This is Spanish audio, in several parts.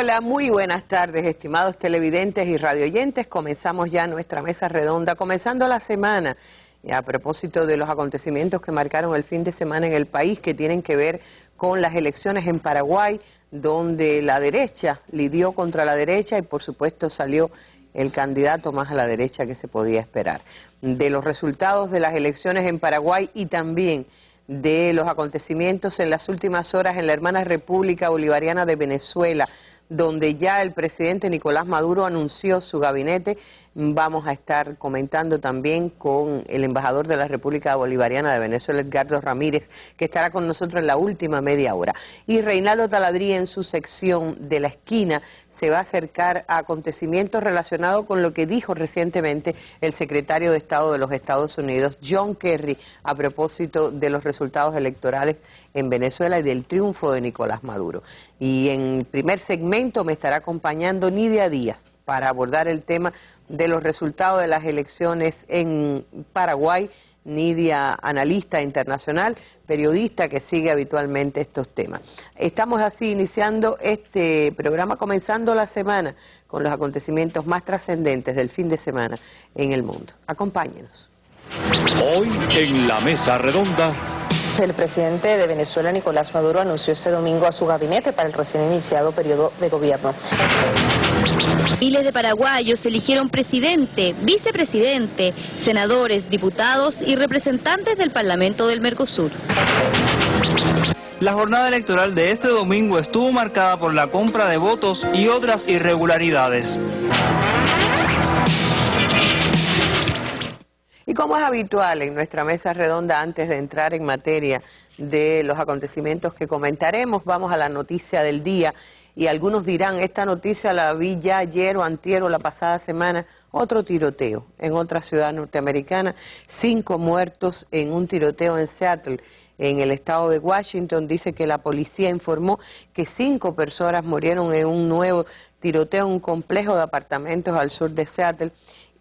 Hola, muy buenas tardes, estimados televidentes y radioyentes. Comenzamos ya nuestra mesa redonda, comenzando la semana. Y a propósito de los acontecimientos que marcaron el fin de semana en el país, que tienen que ver con las elecciones en Paraguay, donde la derecha lidió contra la derecha y por supuesto salió el candidato más a la derecha que se podía esperar. De los resultados de las elecciones en Paraguay y también de los acontecimientos en las últimas horas en la hermana República Bolivariana de Venezuela, donde ya el presidente Nicolás Maduro anunció su gabinete. Vamos a estar comentando también con el embajador de la República Bolivariana de Venezuela, Edgardo Ramírez, que estará con nosotros en la última media hora. Y Reinaldo Taladrí, en su sección de la esquina, se va a acercar a acontecimientos relacionados con lo que dijo recientemente el secretario de Estado de los Estados Unidos, John Kerry, a propósito de los resultados electorales en Venezuela y del triunfo de Nicolás Maduro. Y en el primer segmento me estará acompañando Nidia Díaz para abordar el tema de los resultados de las elecciones en Paraguay. Nidia, analista internacional, periodista que sigue habitualmente estos temas. Estamos así iniciando este programa, comenzando la semana con los acontecimientos más trascendentes del fin de semana en el mundo. Acompáñenos. Hoy en la mesa redonda. El presidente de Venezuela, Nicolás Maduro, anunció este domingo a su gabinete para el recién iniciado periodo de gobierno. Miles de paraguayos eligieron presidente, vicepresidente, senadores, diputados y representantes del Parlamento del Mercosur. La jornada electoral de este domingo estuvo marcada por la compra de votos y otras irregularidades. Y como es habitual en nuestra mesa redonda, antes de entrar en materia de los acontecimientos que comentaremos, vamos a la noticia del día. Y algunos dirán, esta noticia la vi ya ayer o antier o la pasada semana. Otro tiroteo en otra ciudad norteamericana, 5 muertos en un tiroteo en Seattle, en el estado de Washington. Dice que la policía informó que 5 personas murieron en un nuevo tiroteo en un complejo de apartamentos al sur de Seattle.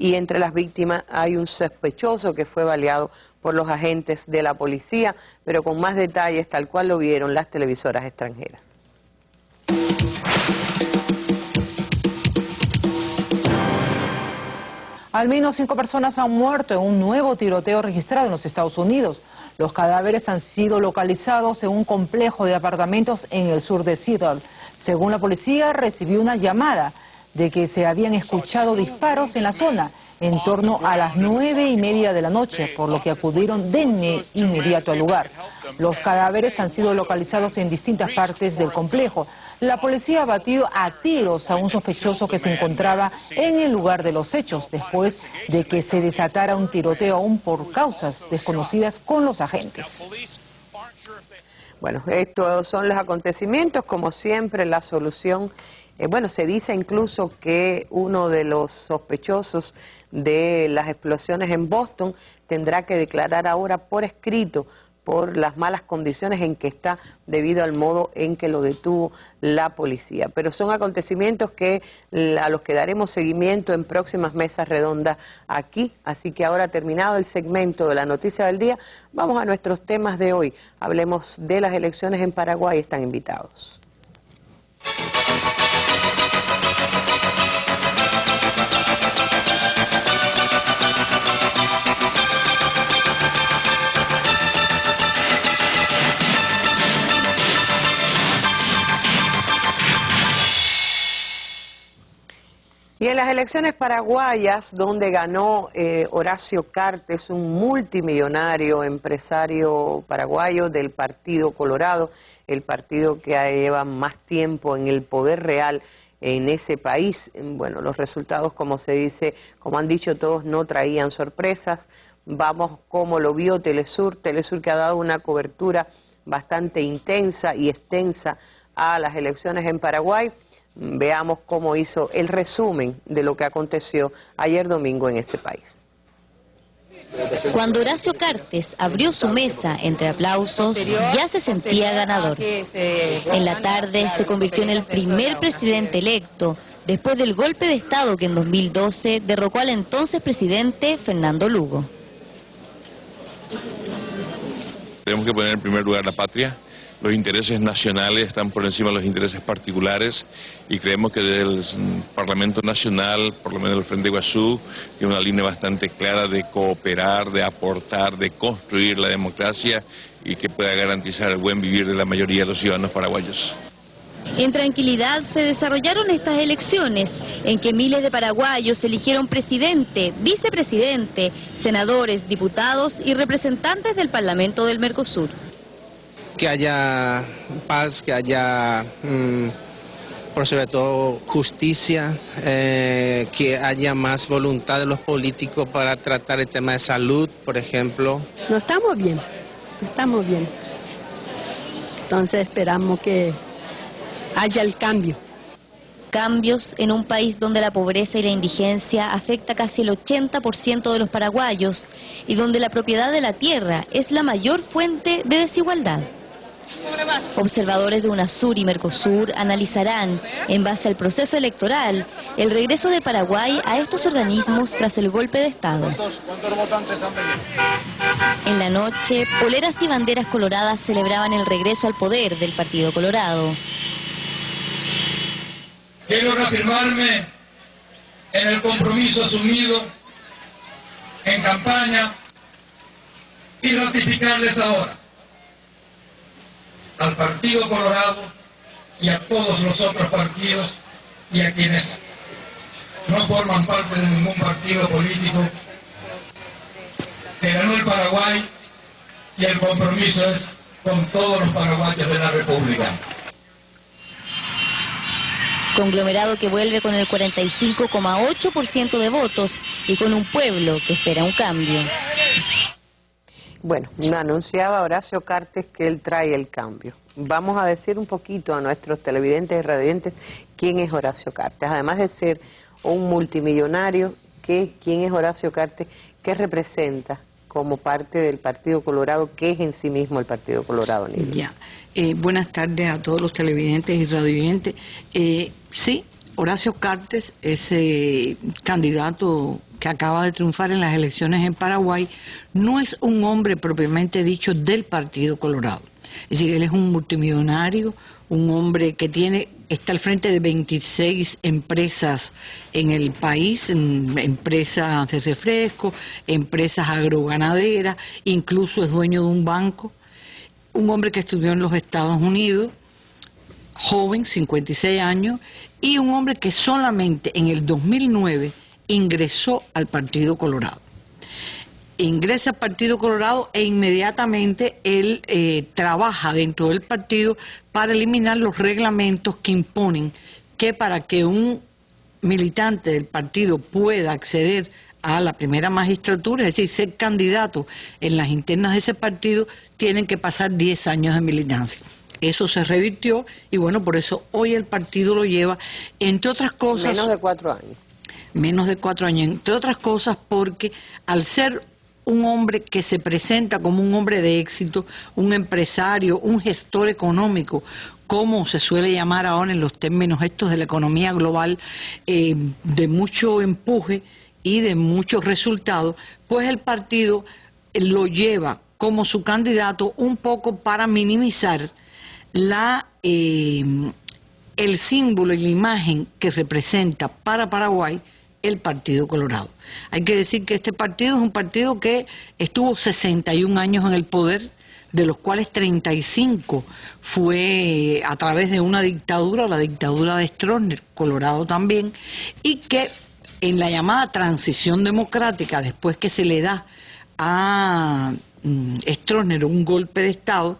Y entre las víctimas hay un sospechoso que fue baleado por los agentes de la policía, pero con más detalles, tal cual lo vieron las televisoras extranjeras. Al menos 5 personas han muerto en un nuevo tiroteo registrado en los Estados Unidos. Los cadáveres han sido localizados en un complejo de apartamentos en el sur de Seattle. Según la policía, recibió una llamada de que se habían escuchado disparos en la zona en torno a las 9:30 de la noche, por lo que acudieron de inmediato al lugar. Los cadáveres han sido localizados en distintas partes del complejo. La policía batió a tiros a un sospechoso que se encontraba en el lugar de los hechos, después de que se desatara un tiroteo aún por causas desconocidas con los agentes. Bueno, estos son los acontecimientos, como siempre la solución. Bueno, se dice incluso que uno de los sospechosos de las explosiones en Boston tendrá que declarar ahora por escrito por las malas condiciones en que está debido al modo en que lo detuvo la policía. Pero son acontecimientos a los que daremos seguimiento en próximas mesas redondas aquí. Así que ahora, terminado el segmento de la noticia del día, vamos a nuestros temas de hoy. Hablemos de las elecciones en Paraguay. Están invitados. Y en las elecciones paraguayas, donde ganó Horacio Cartes, un multimillonario empresario paraguayo del Partido Colorado, el partido que lleva más tiempo en el poder real en ese país. Bueno, los resultados, como se dice, como han dicho todos, no traían sorpresas. Vamos como lo vio Telesur que ha dado una cobertura bastante intensa y extensa a las elecciones en Paraguay. Veamos cómo hizo el resumen de lo que aconteció ayer domingo en ese país. Cuando Horacio Cartes abrió su mesa entre aplausos, ya se sentía ganador. En la tarde se convirtió en el primer presidente electo, después del golpe de Estado que en 2012 derrocó al entonces presidente Fernando Lugo. Tenemos que poner en primer lugar la patria Los intereses nacionales están por encima de los intereses particulares y creemos que desde el Parlamento Nacional, por lo menos el Frente Iguazú, tiene una línea bastante clara de cooperar, de aportar, de construir la democracia y que pueda garantizar el buen vivir de la mayoría de los ciudadanos paraguayos. En tranquilidad se desarrollaron estas elecciones, en que miles de paraguayos eligieron presidente, vicepresidente, senadores, diputados y representantes del Parlamento del Mercosur. Que haya paz, que haya, por sobre todo, justicia, que haya más voluntad de los políticos para tratar el tema de salud, por ejemplo. No estamos bien, estamos bien. Entonces esperamos que haya el cambio. Cambios en un país donde la pobreza y la indigencia afecta casi el 80% de los paraguayos y donde la propiedad de la tierra es la mayor fuente de desigualdad. Observadores de UNASUR y Mercosur analizarán, en base al proceso electoral, el regreso de Paraguay a estos organismos tras el golpe de Estado. En la noche, poleras y banderas coloradas celebraban el regreso al poder del Partido Colorado. Quiero reafirmarme en el compromiso asumido en campaña y ratificarles ahora al Partido Colorado y a todos los otros partidos y a quienes no forman parte de ningún partido político que ganó el Paraguay, y el compromiso es con todos los paraguayos de la República. Conglomerado que vuelve con el 45,8% de votos y con un pueblo que espera un cambio. Bueno, anunciaba Horacio Cartes que él trae el cambio. Vamos a decir un poquito a nuestros televidentes y radiantes quién es Horacio Cartes. Además de ser un multimillonario, ¿quién es Horacio Cartes? ¿Qué representa como parte del Partido Colorado? ¿Qué es en sí mismo el Partido Colorado, Nilo? Ya. Buenas tardes a todos los televidentes y radioyentes. Sí, Horacio Cartes, ese candidato que acaba de triunfar en las elecciones en Paraguay, no es un hombre propiamente dicho del Partido Colorado. Es decir, él es un multimillonario, un hombre que está al frente de 26 empresas en el país, empresas de refresco, empresas agroganaderas, incluso es dueño de un banco. Un hombre que estudió en los Estados Unidos, joven, 56 años, y un hombre que solamente en el 2009 ingresó al Partido Colorado. Ingresa al Partido Colorado e inmediatamente él trabaja dentro del partido para eliminar los reglamentos que imponen que para que un militante del partido pueda acceder a la primera magistratura, es decir, ser candidato en las internas de ese partido, tienen que pasar 10 años de militancia. Eso se revirtió y bueno, por eso hoy el partido lo lleva, entre otras cosas... Menos de 4 años. Menos de 4 años, entre otras cosas porque al ser un hombre que se presenta como un hombre de éxito, un empresario, un gestor económico, como se suele llamar ahora en los términos estos de la economía global, de mucho empuje y de muchos resultados, pues el partido lo lleva como su candidato un poco para minimizar el símbolo y la imagen que representa para Paraguay el Partido Colorado. Hay que decir que este partido es un partido que estuvo 61 años en el poder, de los cuales 35 fue a través de una dictadura, la dictadura de Stroessner, Colorado también, y que en la llamada transición democrática, después que se le da a Stroessner un golpe de Estado,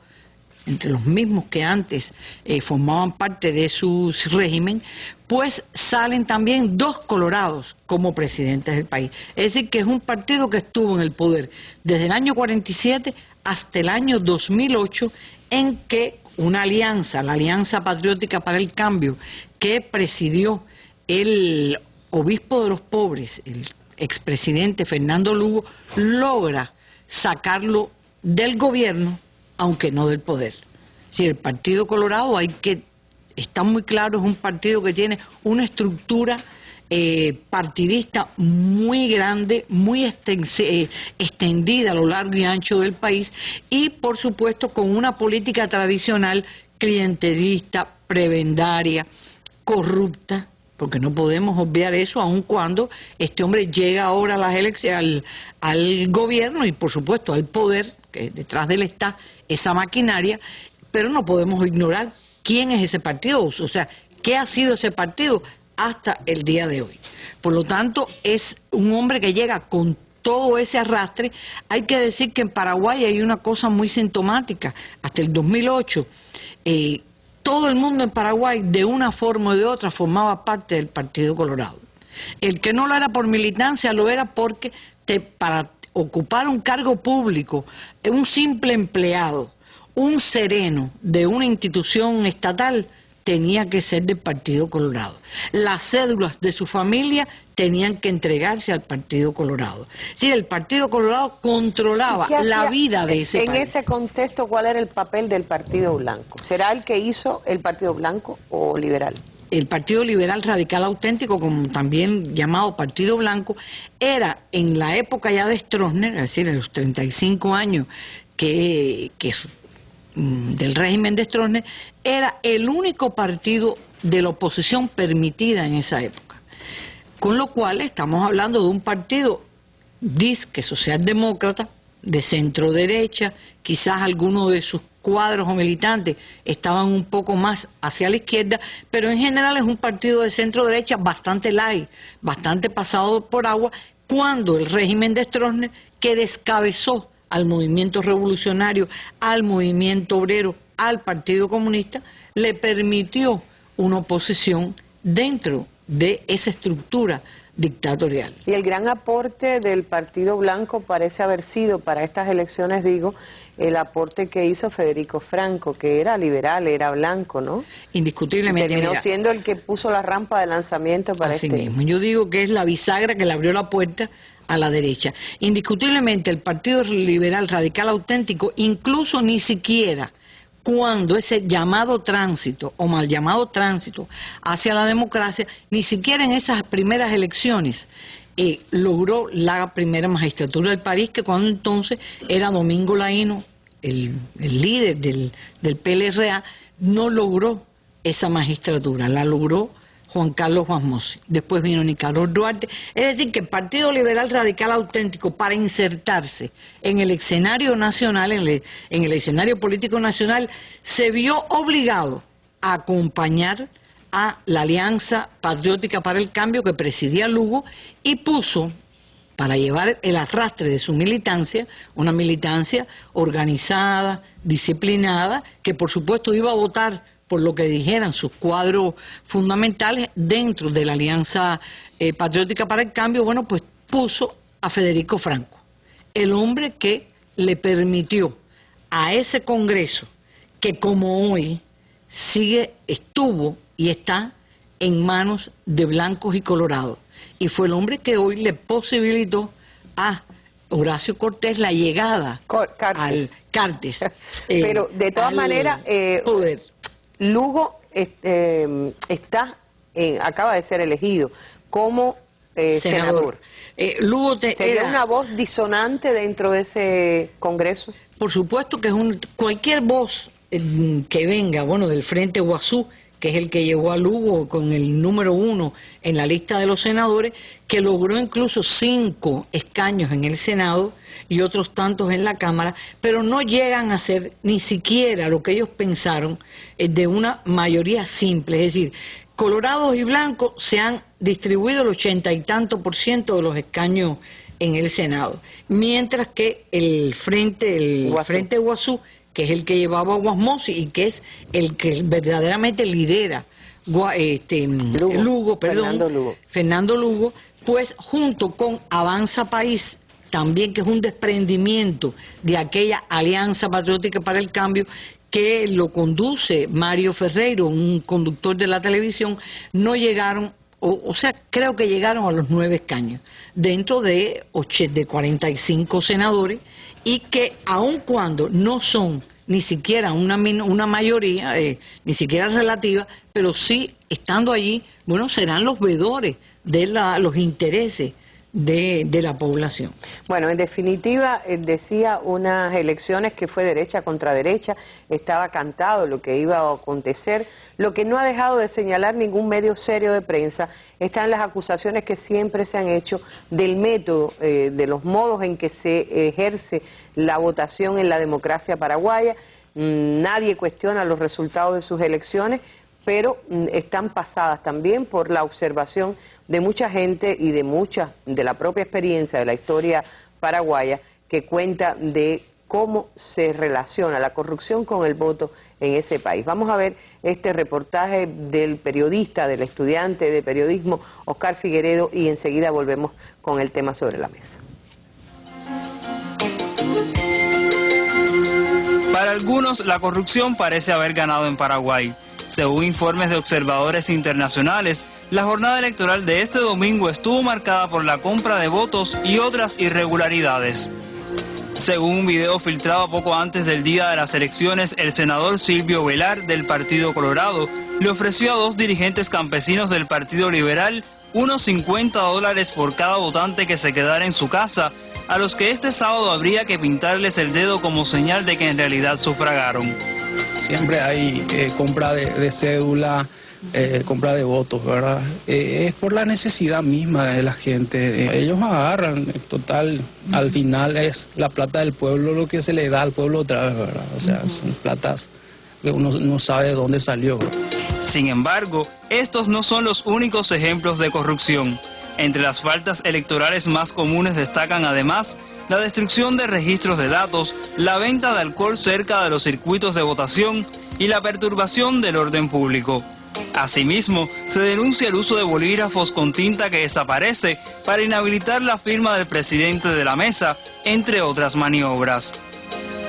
entre los mismos que antes formaban parte de su régimen, pues salen también 2 colorados como presidentes del país. Es decir, que es un partido que estuvo en el poder desde el año 47 hasta el año 2008, en que una alianza, la Alianza Patriótica para el Cambio, que presidió el obispo de los pobres, el expresidente Fernando Lugo, logra sacarlo del gobierno, aunque no del poder. Si el Partido Colorado está muy claro, es un partido que tiene una estructura partidista muy grande, muy extendida a lo largo y ancho del país, y por supuesto con una política tradicional clientelista, prebendaria, corrupta, porque no podemos obviar eso, aun cuando este hombre llega ahora a las elecciones, al gobierno y por supuesto al poder, que detrás de él está esa maquinaria, pero no podemos ignorar quién es ese partido, o sea, qué ha sido ese partido hasta el día de hoy. Por lo tanto, es un hombre que llega con todo ese arrastre. Hay que decir que en Paraguay hay una cosa muy sintomática. Hasta el 2008, todo el mundo en Paraguay, de una forma o de otra, formaba parte del Partido Colorado. El que no lo era por militancia, lo era porque para ocupar un cargo público, un simple empleado, un sereno de una institución estatal, tenía que ser del Partido Colorado. Las cédulas de su familia tenían que entregarse al Partido Colorado. Sí, el Partido Colorado controlaba la vida de ese país. En ese contexto, ¿cuál era el papel del Partido Blanco? ¿Será el que hizo el Partido Blanco o liberal? El Partido Liberal Radical Auténtico, como también llamado Partido Blanco, era en la época ya de Stroessner, es decir, en los 35 años del régimen de Stroessner, era el único partido de la oposición permitida en esa época. Con lo cual estamos hablando de un partido disque socialdemócrata, de centro derecha, quizás algunos de sus cuadros o militantes estaban un poco más hacia la izquierda, pero en general es un partido de centro derecha bastante light, bastante pasado por agua, cuando el régimen de Stroessner, que descabezó al movimiento revolucionario, al movimiento obrero, al Partido Comunista, le permitió una oposición dentro de esa estructura dictatorial. Y el gran aporte del Partido Blanco parece haber sido para estas elecciones, digo, el aporte que hizo Federico Franco, que era liberal, era blanco, ¿no? Indiscutiblemente. Terminó siendo el que puso la rampa de lanzamiento para así mismo. Yo digo que es la bisagra que le abrió la puerta a la derecha. Indiscutiblemente el Partido Liberal Radical Auténtico, incluso ni siquiera cuando ese llamado tránsito o mal llamado tránsito hacia la democracia, ni siquiera en esas primeras elecciones logró la primera magistratura del país, que cuando entonces era Domingo Laíno, el líder del PLRA, no logró esa magistratura, la logró Juan Carlos Guasmosi. Después vino Nicanor Duarte. Es decir, que el Partido Liberal Radical Auténtico, para insertarse en el escenario nacional, en el escenario político nacional, se vio obligado a acompañar a la Alianza Patriótica para el Cambio que presidía Lugo, y puso, para llevar el arrastre de su militancia, una militancia organizada, disciplinada, que por supuesto iba a votar por lo que dijeran sus cuadros fundamentales dentro de la Alianza Patriótica para el Cambio. Bueno, pues puso a Federico Franco, el hombre que le permitió a ese Congreso, que como hoy estuvo y está en manos de blancos y colorados, y fue el hombre que hoy le posibilitó a Horacio Cortés la llegada al Cartes. Pero de todas maneras, poder. Lugo acaba de ser elegido como senador. Lugo ¿Sería una voz disonante dentro de ese Congreso? Por supuesto que cualquier voz que venga, bueno, del Frente Guazú, que es el que llevó a Lugo con el número 1 en la lista de los senadores, que logró incluso 5 escaños en el Senado y otros tantos en la Cámara, pero no llegan a ser ni siquiera lo que ellos pensaron de una mayoría simple. Es decir, colorados y blancos se han distribuido el 80 y tanto % de los escaños en el Senado, mientras que el Frente Guazú, que es el que llevaba a Guasmosi y que es el que verdaderamente lidera Fernando Lugo, pues junto con Avanza País, también, que es un desprendimiento de aquella Alianza Patriótica para el Cambio que lo conduce Mario Ferreiro, un conductor de la televisión, no llegaron, o sea, creo que llegaron a los 9 escaños, dentro de 45 senadores, y que aun cuando no son ni siquiera una mayoría, ni siquiera relativa, pero sí estando allí, bueno, serán los veedores de los intereses de la población. Bueno, en definitiva, decía unas elecciones que fue derecha contra derecha, estaba cantado lo que iba a acontecer. Lo que no ha dejado de señalar ningún medio serio de prensa están las acusaciones que siempre se han hecho del método, de los modos en que se ejerce la votación en la democracia paraguaya. Nadie cuestiona los resultados de sus elecciones, pero están pasadas también por la observación de mucha gente y de la propia experiencia de la historia paraguaya, que cuenta de cómo se relaciona la corrupción con el voto en ese país. Vamos a ver este reportaje del periodista, del estudiante de periodismo Oscar Figueredo, y enseguida volvemos con el tema sobre la mesa. Para algunos, la corrupción parece haber ganado en Paraguay. Según informes de observadores internacionales, la jornada electoral de este domingo estuvo marcada por la compra de votos y otras irregularidades. Según un video filtrado poco antes del día de las elecciones, el senador Silvio Velar, del Partido Colorado, le ofreció a 2 dirigentes campesinos del Partido Liberal unos $50 por cada votante que se quedara en su casa, a los que este sábado habría que pintarles el dedo como señal de que en realidad sufragaron. Siempre hay compra de cédula, compra de votos, ¿verdad? Es por la necesidad misma de la gente. Ellos agarran, total, al final es la plata del pueblo lo que se le da al pueblo otra vez, ¿verdad? O sea, son platas que uno no sabe de dónde salió, ¿verdad? Sin embargo, estos no son los únicos ejemplos de corrupción. Entre las faltas electorales más comunes destacan además la destrucción de registros de datos, la venta de alcohol cerca de los circuitos de votación y la perturbación del orden público. Asimismo, se denuncia el uso de bolígrafos con tinta que desaparece para inhabilitar la firma del presidente de la mesa, entre otras maniobras.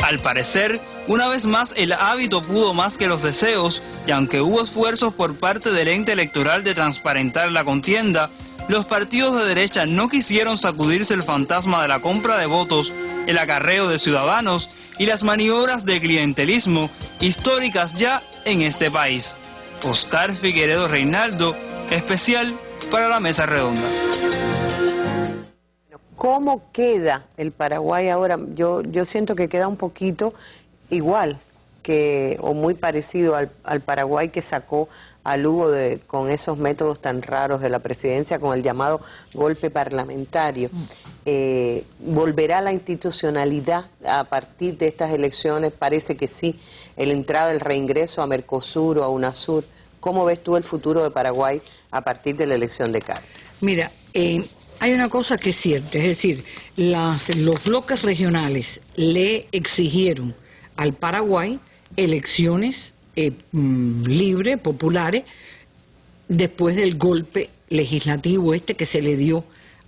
Al parecer, una vez más el hábito pudo más que los deseos, y aunque hubo esfuerzos por parte del ente electoral de transparentar la contienda, los partidos de derecha no quisieron sacudirse el fantasma de la compra de votos, el acarreo de ciudadanos y las maniobras de clientelismo históricas ya en este país. Oscar Figueredo Reinaldo, especial para la Mesa Redonda. ¿Cómo queda el Paraguay ahora? Yo siento que queda un poquito igual o muy parecido al Paraguay que sacó a Lugo con esos métodos tan raros de la presidencia, con el llamado golpe parlamentario. ¿Volverá la institucionalidad a partir de estas elecciones? Parece que sí. El entrada del reingreso a Mercosur o a UNASUR. ¿Cómo ves tú el futuro de Paraguay a partir de la elección de Cartes? Mira, hay una cosa que es cierta, es decir, los bloques regionales le exigieron al Paraguay elecciones libres, populares, después del golpe legislativo que se le dio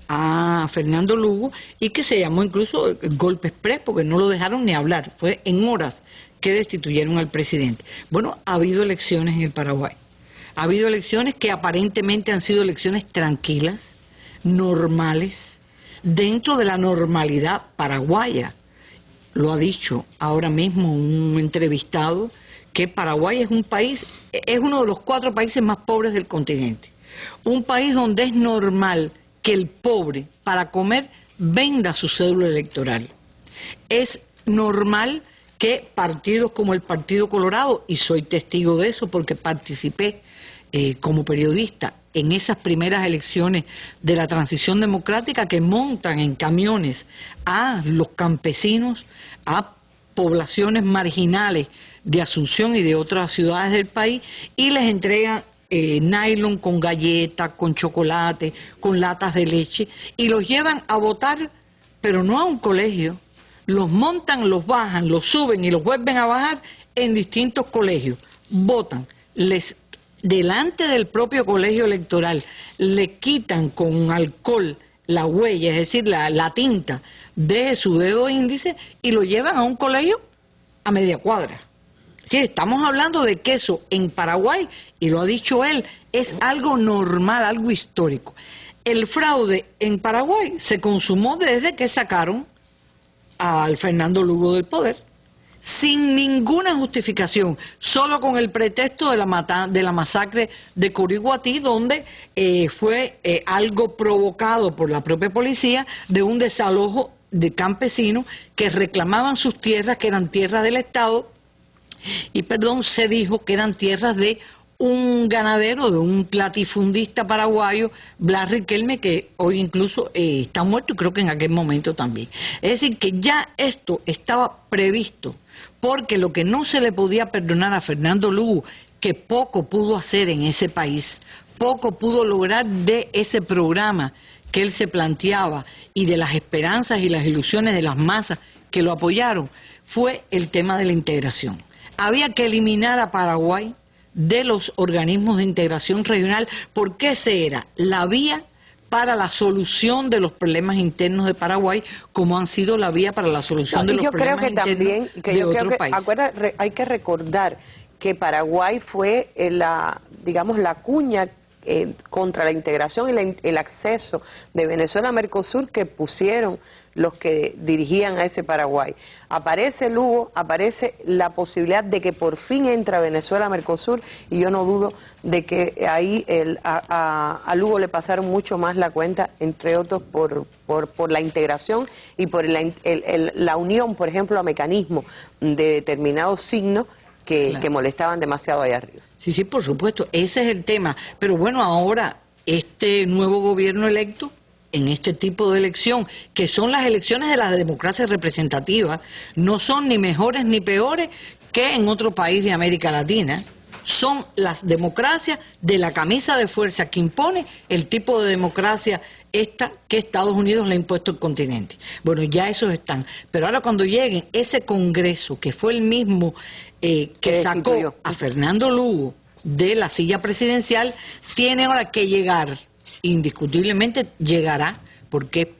a Fernando Lugo y que se llamó incluso golpe exprés porque no lo dejaron ni hablar, fue en horas que destituyeron al presidente. Bueno, ha habido elecciones en el Paraguay, ha habido elecciones que aparentemente han sido elecciones tranquilas, normales, dentro de la normalidad paraguaya. Lo ha dicho ahora mismo un entrevistado, que Paraguay es un país, es uno de los 4 países más pobres del continente. Un país donde es normal que el pobre, para comer, venda su cédula electoral. Es normal que partidos como el Partido Colorado, y soy testigo de eso porque participé como periodista en esas primeras elecciones de la transición democrática, que montan en camiones a los campesinos, a poblaciones marginales de Asunción y de otras ciudades del país, y les entregan nylon con galletas, con chocolate, con latas de leche, y los llevan a votar, pero no a un colegio. Los montan, los bajan, los suben y los vuelven a bajar en distintos colegios. Votan, delante del propio colegio electoral, le quitan con alcohol la huella, es decir, la tinta de su dedo índice, y lo llevan a un colegio a media cuadra. Sí, estamos hablando de que eso en Paraguay, y lo ha dicho él, es algo normal, algo histórico. El fraude en Paraguay se consumó desde que sacaron al Fernando Lugo del poder. sin ninguna justificación, solo con el pretexto de la masacre de Curiguatí, donde fue algo provocado por la propia policía de un desalojo de campesinos que reclamaban sus tierras, que eran tierras del Estado, y se dijo que eran tierras de un ganadero, de un latifundista paraguayo, Blas Riquelme, que hoy incluso está muerto y creo que en aquel momento también. Es decir, que ya esto estaba previsto, porque lo que no se le podía perdonar a Fernando Lugo, que poco pudo hacer en ese país, poco pudo lograr de ese programa que él se planteaba y de las esperanzas y las ilusiones de las masas que lo apoyaron, fue el tema de la integración. Había que eliminar a Paraguay de los organismos de integración regional, porque esa era la vía para la solución de los problemas internos de Paraguay, como han sido la vía para la solución de los problemas internos de otro país. Hay que recordar que Paraguay fue la cuña contra la integración y el acceso de Venezuela a Mercosur que pusieron los que dirigían a ese Paraguay. Aparece Lugo, aparece la posibilidad de que por fin entra Venezuela a Mercosur, y yo no dudo de que ahí a Lugo le pasaron mucho más la cuenta, entre otros por la integración y por la unión, por ejemplo, a mecanismos de determinados signos que molestaban demasiado allá arriba. Sí, por supuesto, ese es el tema. Pero bueno, ahora este nuevo gobierno electo, en este tipo de elección, que son las elecciones de la democracia representativa, no son ni mejores ni peores que en otro país de América Latina. Son las democracias de la camisa de fuerza que impone el tipo de democracia esta que Estados Unidos le ha impuesto al continente. Bueno, ya esos están. Pero ahora cuando lleguen ese Congreso, que fue el mismo que sacó a Fernando Lugo de la silla presidencial, tiene ahora que llegar, indiscutiblemente llegará, porque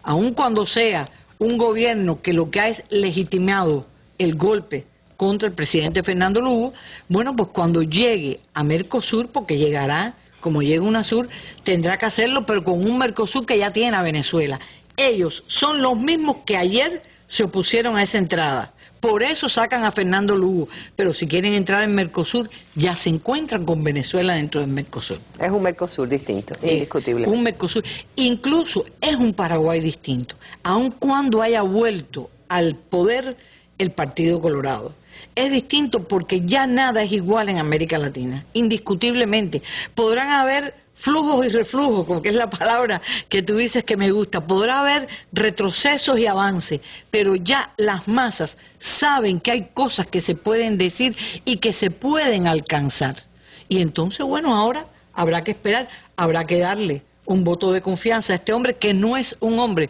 aun cuando sea un gobierno que lo que ha es legitimado el golpe contra el presidente Fernando Lugo, bueno, pues cuando llegue a Mercosur, porque llegará, como llega UNASUR, tendrá que hacerlo, pero con un Mercosur que ya tiene a Venezuela. Ellos son los mismos que ayer se opusieron a esa entrada. Por eso sacan a Fernando Lugo, pero si quieren entrar en Mercosur, ya se encuentran con Venezuela dentro del Mercosur. Es un Mercosur distinto, indiscutible. Un Mercosur, incluso es un Paraguay distinto, aun cuando haya vuelto al poder el Partido Colorado. Es distinto porque ya nada es igual en América Latina, indiscutiblemente. Podrán haber flujos y reflujos, como que es la palabra que tú dices que me gusta, podrá haber retrocesos y avances, pero ya las masas saben que hay cosas que se pueden decir y que se pueden alcanzar. Y entonces, bueno, ahora habrá que esperar, habrá que darle un voto de confianza a este hombre que no es un hombre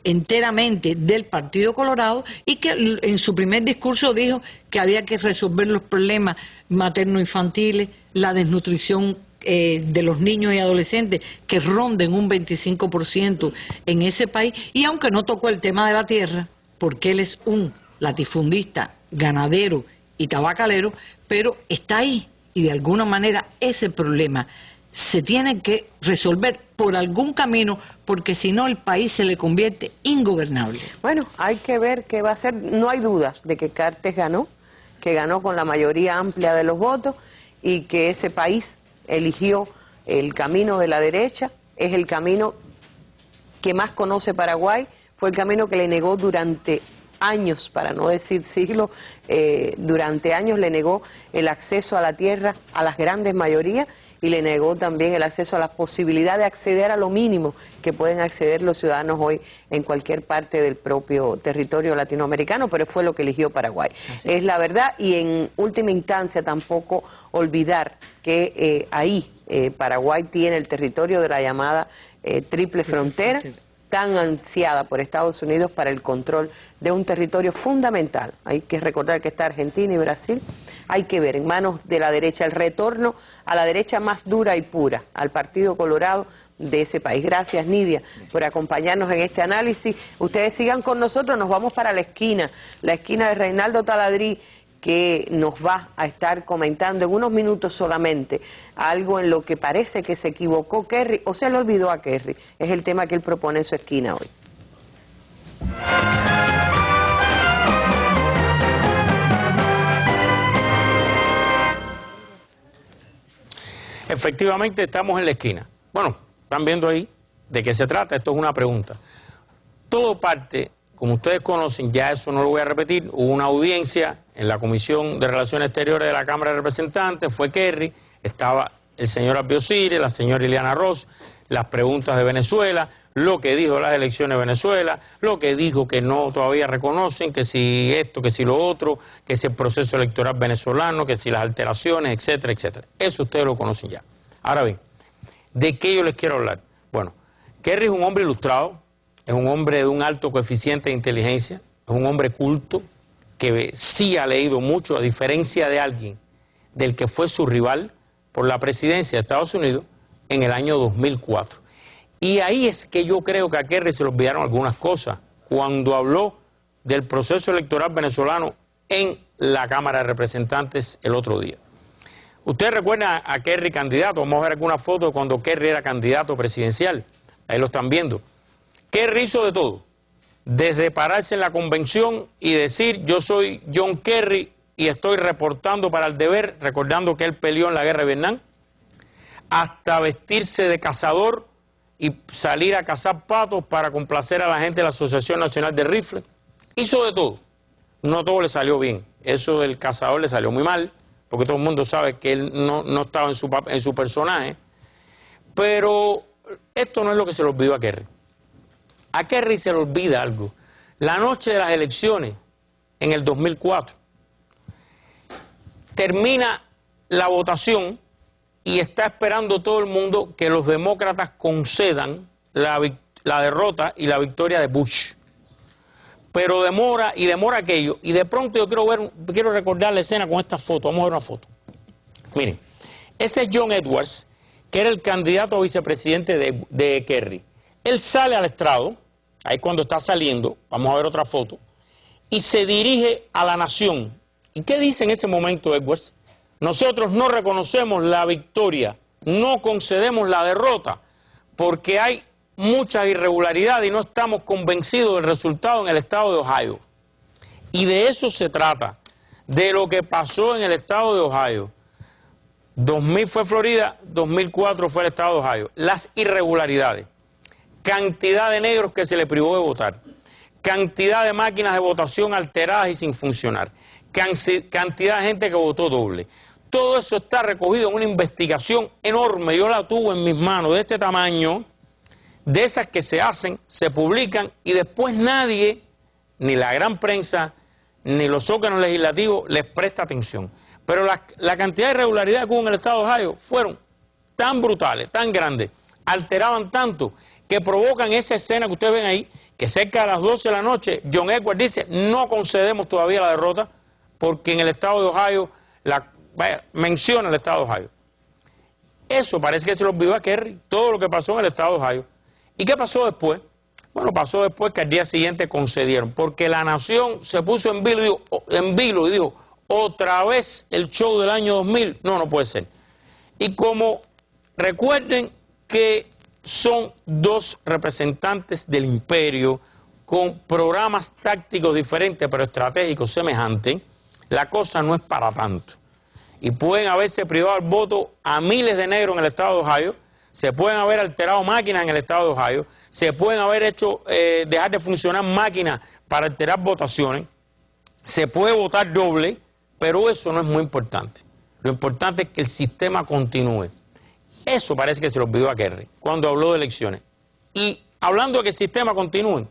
enteramente del Partido Colorado, y que en su primer discurso dijo que había que resolver los problemas materno-infantiles, la desnutrición de los niños y adolescentes, que ronden un 25% en ese país, y aunque no tocó el tema de la tierra, porque él es un latifundista, ganadero y tabacalero, pero está ahí, y de alguna manera ese problema se tiene que resolver por algún camino, porque si no el país se le convierte ingobernable. Bueno, hay que ver qué va a hacer. No hay dudas de que Cartes ganó, que ganó con la mayoría amplia de los votos, y que ese país eligió el camino de la derecha, es el camino que más conoce Paraguay, fue el camino que le negó durante años, para no decir siglos, durante años le negó el acceso a la tierra a las grandes mayorías, y le negó también el acceso a la posibilidad de acceder a lo mínimo que pueden acceder los ciudadanos hoy en cualquier parte del propio territorio latinoamericano, pero fue lo que eligió Paraguay. Es la verdad, y en última instancia tampoco olvidar que ahí Paraguay tiene el territorio de la llamada triple frontera, tan ansiada por Estados Unidos para el control de un territorio fundamental. Hay que recordar que está Argentina y Brasil. Hay que ver en manos de la derecha el retorno a la derecha más dura y pura, al Partido Colorado de ese país. Gracias, Nidia, por acompañarnos en este análisis. Ustedes sigan con nosotros, nos vamos para la esquina de Reinaldo Taladrí, que nos va a estar comentando en unos minutos solamente algo en lo que parece que se equivocó Kerry o se le olvidó a Kerry. Es el tema que él propone en su esquina hoy. efectivamente estamos en la esquina. Bueno, están viendo ahí de qué se trata, esto es una pregunta. Todo parte, como ustedes conocen, ya eso no lo voy a repetir, hubo una audiencia en la Comisión de Relaciones Exteriores de la Cámara de Representantes, fue Kerry, estaba el señor Albiocire, la señora Ileana Ross, las preguntas de Venezuela, lo que dijo las elecciones de Venezuela, lo que dijo que no todavía reconocen, que si esto, que si lo otro, que si el proceso electoral venezolano, que si las alteraciones, etcétera, etcétera. Eso ustedes lo conocen ya. Ahora bien, ¿de qué yo les quiero hablar? Bueno, Kerry es un hombre ilustrado, es un hombre de un alto coeficiente de inteligencia, es un hombre culto, que sí ha leído mucho, a diferencia de alguien del que fue su rival por la presidencia de Estados Unidos en el año 2004. Y ahí es que yo creo que a Kerry se le olvidaron algunas cosas cuando habló del proceso electoral venezolano en la Cámara de Representantes el otro día. Ustedes recuerdan a Kerry candidato, vamos a ver alguna foto de cuando Kerry era candidato presidencial, ahí lo están viendo. Kerry hizo de todo, desde pararse en la convención y decir yo soy John Kerry y estoy reportando para el deber, recordando que él peleó en la guerra de Vietnam, hasta vestirse de cazador y salir a cazar patos para complacer a la gente de la Asociación Nacional de Rifles. Hizo de todo. No todo le salió bien. Eso del cazador le salió muy mal, porque todo el mundo sabe que él no estaba en su personaje. Pero esto no es lo que se le olvidó a Kerry. A Kerry se le olvida algo. La noche de las elecciones, en el 2004, termina la votación y está esperando todo el mundo que los demócratas concedan la derrota y la victoria de Bush. Pero demora y demora aquello, y de pronto yo quiero recordar la escena con esta foto. Vamos a ver una foto. Miren, ese es John Edwards, que era el candidato a vicepresidente de Kerry. Él sale al estrado, ahí cuando está saliendo, vamos a ver otra foto, y se dirige a la nación. ¿Y qué dice en ese momento Edwards? Nosotros no reconocemos la victoria, no concedemos la derrota, porque hay muchas irregularidades y no estamos convencidos del resultado en el estado de Ohio. Y de eso se trata, de lo que pasó en el estado de Ohio. 2000 fue Florida, 2004 fue el estado de Ohio. Las irregularidades, cantidad de negros que se le privó de votar, cantidad de máquinas de votación alteradas y sin funcionar, cantidad de gente que votó doble. Todo eso está recogido en una investigación enorme. Yo la tuve en mis manos, de este tamaño, de esas que se hacen, se publican y después nadie, ni la gran prensa, ni los órganos legislativos les presta atención. Pero la cantidad de irregularidades que hubo en el estado de Ohio fueron tan brutales, tan grandes, alteraban tanto, que provocan esa escena que ustedes ven ahí, que cerca de las 12 de la noche, John Edwards dice, no concedemos todavía la derrota, porque en el estado de Ohio, menciona el estado de Ohio. Eso parece que se le olvidó a Kerry, todo lo que pasó en el estado de Ohio. ¿Y qué pasó después? Bueno, pasó después que al día siguiente concedieron, porque la nación se puso en vilo y dijo, otra vez el show del año 2000, no puede ser. Y como recuerden que son dos representantes del imperio con programas tácticos diferentes pero estratégicos semejantes, la cosa no es para tanto. Y pueden haberse privado el voto a miles de negros en el estado de Ohio, se pueden haber alterado máquinas en el estado de Ohio, se pueden haber hecho dejar de funcionar máquinas para alterar votaciones, se puede votar doble, pero eso no es muy importante. Lo importante es que el sistema continúe. Eso parece que se le olvidó a Kerry cuando habló de elecciones. Y hablando de que el sistema continúe,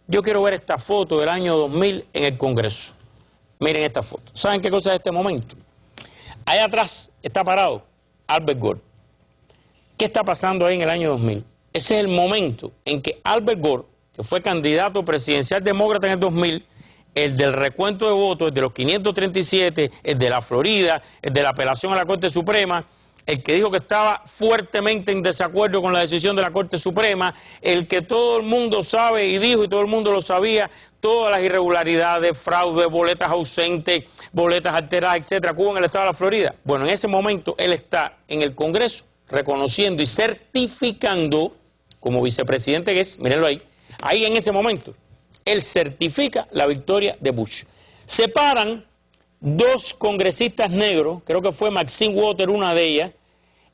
yo quiero ver esta foto del año 2000 en el Congreso. Miren esta foto. ¿Saben qué cosa es este momento? Allá atrás está parado Albert Gore. ¿Qué está pasando ahí en el año 2000? Ese es el momento en que Albert Gore, que fue candidato presidencial demócrata en el 2000, el del recuento de votos, el de los 537, el de la Florida, el de la apelación a la Corte Suprema, el que dijo que estaba fuertemente en desacuerdo con la decisión de la Corte Suprema, el que todo el mundo sabe y dijo y todo el mundo lo sabía, todas las irregularidades, fraude, boletas ausentes, boletas alteradas, etcétera, que hubo en el estado de la Florida. Bueno, en ese momento él está en el Congreso reconociendo y certificando, como vicepresidente que es, mírenlo ahí en ese momento, él certifica la victoria de Bush. Se paran dos congresistas negros, creo que fue Maxine Waters una de ellas,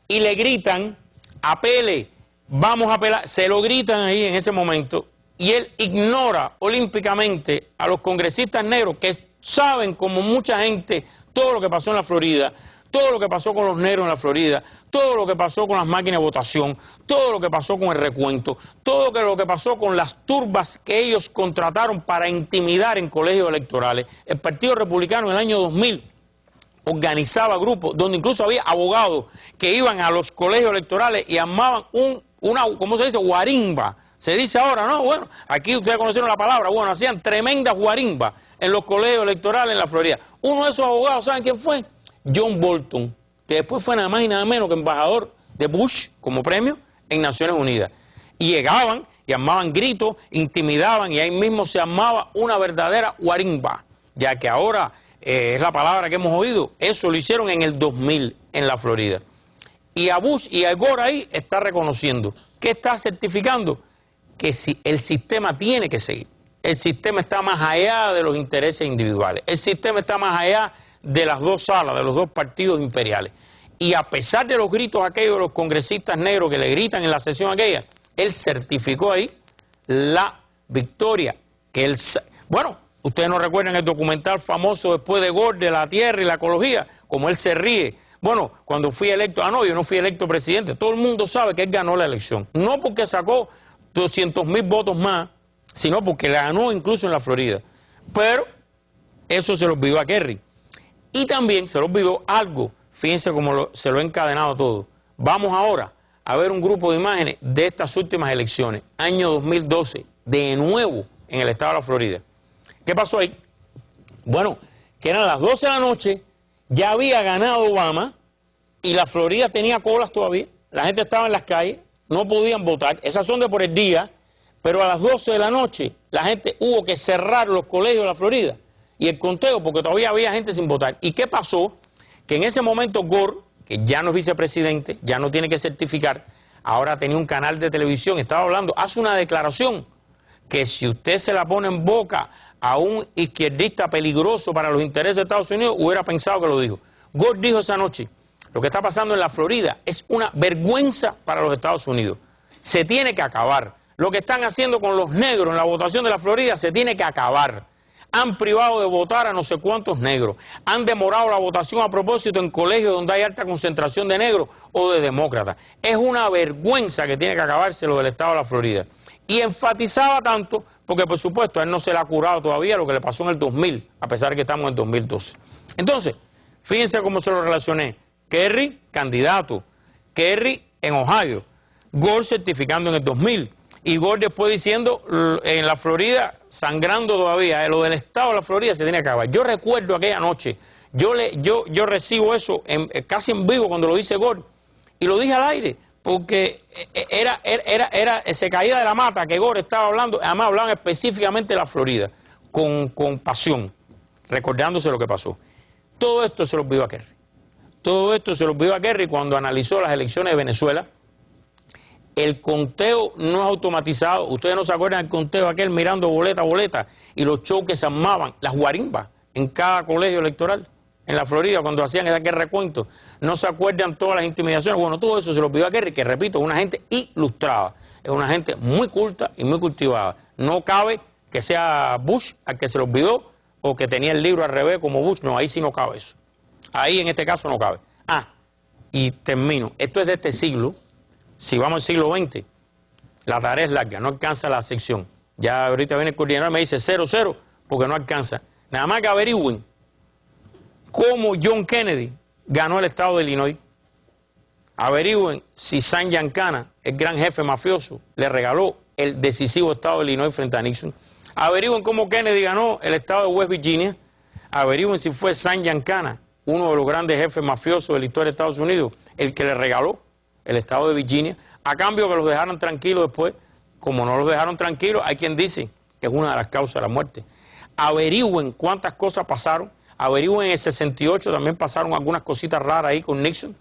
y le gritan, apele, vamos a apelar, se lo gritan ahí en ese momento, y él ignora olímpicamente a los congresistas negros que saben, como mucha gente, todo lo que pasó en la Florida, todo lo que pasó con los negros en la Florida, todo lo que pasó con las máquinas de votación, todo lo que pasó con el recuento, todo lo que pasó con las turbas que ellos contrataron para intimidar en colegios electorales. El Partido Republicano en el año 2000 organizaba grupos donde incluso había abogados que iban a los colegios electorales y armaban una, ¿cómo se dice? Guarimba. Se dice ahora, no, bueno, aquí ustedes conocieron la palabra, bueno, hacían tremendas guarimbas en los colegios electorales en la Florida. Uno de esos abogados, ¿saben quién fue? John Bolton, que después fue nada más y nada menos que embajador de Bush como premio en Naciones Unidas. Y llegaban y armaban gritos, intimidaban y ahí mismo se armaba una verdadera guarimba, ya que ahora es la palabra que hemos oído. Eso lo hicieron en el 2000 en la Florida. Y a Bush y a Gore ahí está reconociendo. ¿Qué está certificando? Que si el sistema tiene que seguir. El sistema está más allá de los intereses individuales. El sistema está más allá de las dos salas, de los dos partidos imperiales. Y a pesar de los gritos aquellos de los congresistas negros que le gritan en la sesión aquella, él certificó ahí la victoria. Que él, bueno, ustedes no recuerdan el documental famoso después de Gore de la tierra y la ecología, como él se ríe. Bueno, cuando fui electo, no, yo no fui electo presidente. Todo el mundo sabe que él ganó la elección. No porque sacó 200,000 votos más, sino porque la ganó incluso en la Florida. Pero eso se lo olvidó a Kerry. Y también se le olvidó algo, fíjense cómo se lo ha encadenado todo. Vamos ahora a ver un grupo de imágenes de estas últimas elecciones, año 2012, de nuevo en el estado de la Florida. ¿Qué pasó ahí? Bueno, que eran las 12 de la noche, ya había ganado Obama y la Florida tenía colas todavía, la gente estaba en las calles, no podían votar, esas son de por el día, pero a las 12 de la noche la gente hubo que cerrar los colegios de la Florida y el conteo porque todavía había gente sin votar. ¿Y qué pasó? Que en ese momento Gore, que ya no es vicepresidente, ya no tiene que certificar, ahora tenía un canal de televisión, estaba hablando, hace una declaración que si usted se la pone en boca a un izquierdista peligroso para los intereses de Estados Unidos, hubiera pensado que lo dijo. Gore dijo esa noche, lo que está pasando en la Florida es una vergüenza para los Estados Unidos. Se tiene que acabar. Lo que están haciendo con los negros en la votación de la Florida se tiene que acabar. Han privado de votar a no sé cuántos negros. Han demorado la votación a propósito en colegios donde hay alta concentración de negros o de demócratas. Es una vergüenza que tiene que acabarse lo del estado de la Florida. Y enfatizaba tanto, porque por supuesto a él no se le ha curado todavía lo que le pasó en el 2000, a pesar de que estamos en el 2012. Entonces, fíjense cómo se lo relacioné. Kerry, candidato. Kerry en Ohio. Gore certificando en el 2000. Y Gore después diciendo en la Florida, sangrando todavía, lo del estado de la Florida se tiene que acabar. Yo recuerdo aquella noche, yo recibo eso casi en vivo cuando lo dice Gore, y lo dije al aire, porque se caía de la mata que Gore estaba hablando, además hablaban específicamente de la Florida, con pasión, recordándose lo que pasó. Todo esto se lo olvidó a Kerry. Todo esto se lo olvidó a Kerry cuando analizó las elecciones de Venezuela. El conteo no es automatizado. Ustedes no se acuerdan del conteo aquel mirando boleta a boleta y los shows que se armaban, las guarimbas en cada colegio electoral en la Florida cuando hacían aquel recuento. No se acuerdan todas las intimidaciones. Bueno, todo eso se lo pidió a Kerry, que repito, es una gente ilustrada, es una gente muy culta y muy cultivada. No cabe que sea Bush al que se lo olvidó o que tenía el libro al revés como Bush. No, ahí sí no cabe eso. Ahí en este caso no cabe. Y termino. Esto es de este siglo. Si vamos al siglo XX, la tarea es larga, no alcanza la sección. Ya ahorita viene el coordinador y me dice 0-0 porque no alcanza. Nada más que averigüen cómo John Kennedy ganó el estado de Illinois. Averigüen si Sam Giancana, el gran jefe mafioso, le regaló el decisivo estado de Illinois frente a Nixon. Averigüen cómo Kennedy ganó el estado de West Virginia. Averigüen si fue Sam Giancana, uno de los grandes jefes mafiosos de la historia de Estados Unidos, el que le regaló el estado de Virginia, a cambio que los dejaran tranquilos después. Como no los dejaron tranquilos, hay quien dice que es una de las causas de la muerte. Averigüen cuántas cosas pasaron, averigüen en el 68, también pasaron algunas cositas raras ahí con Nixon.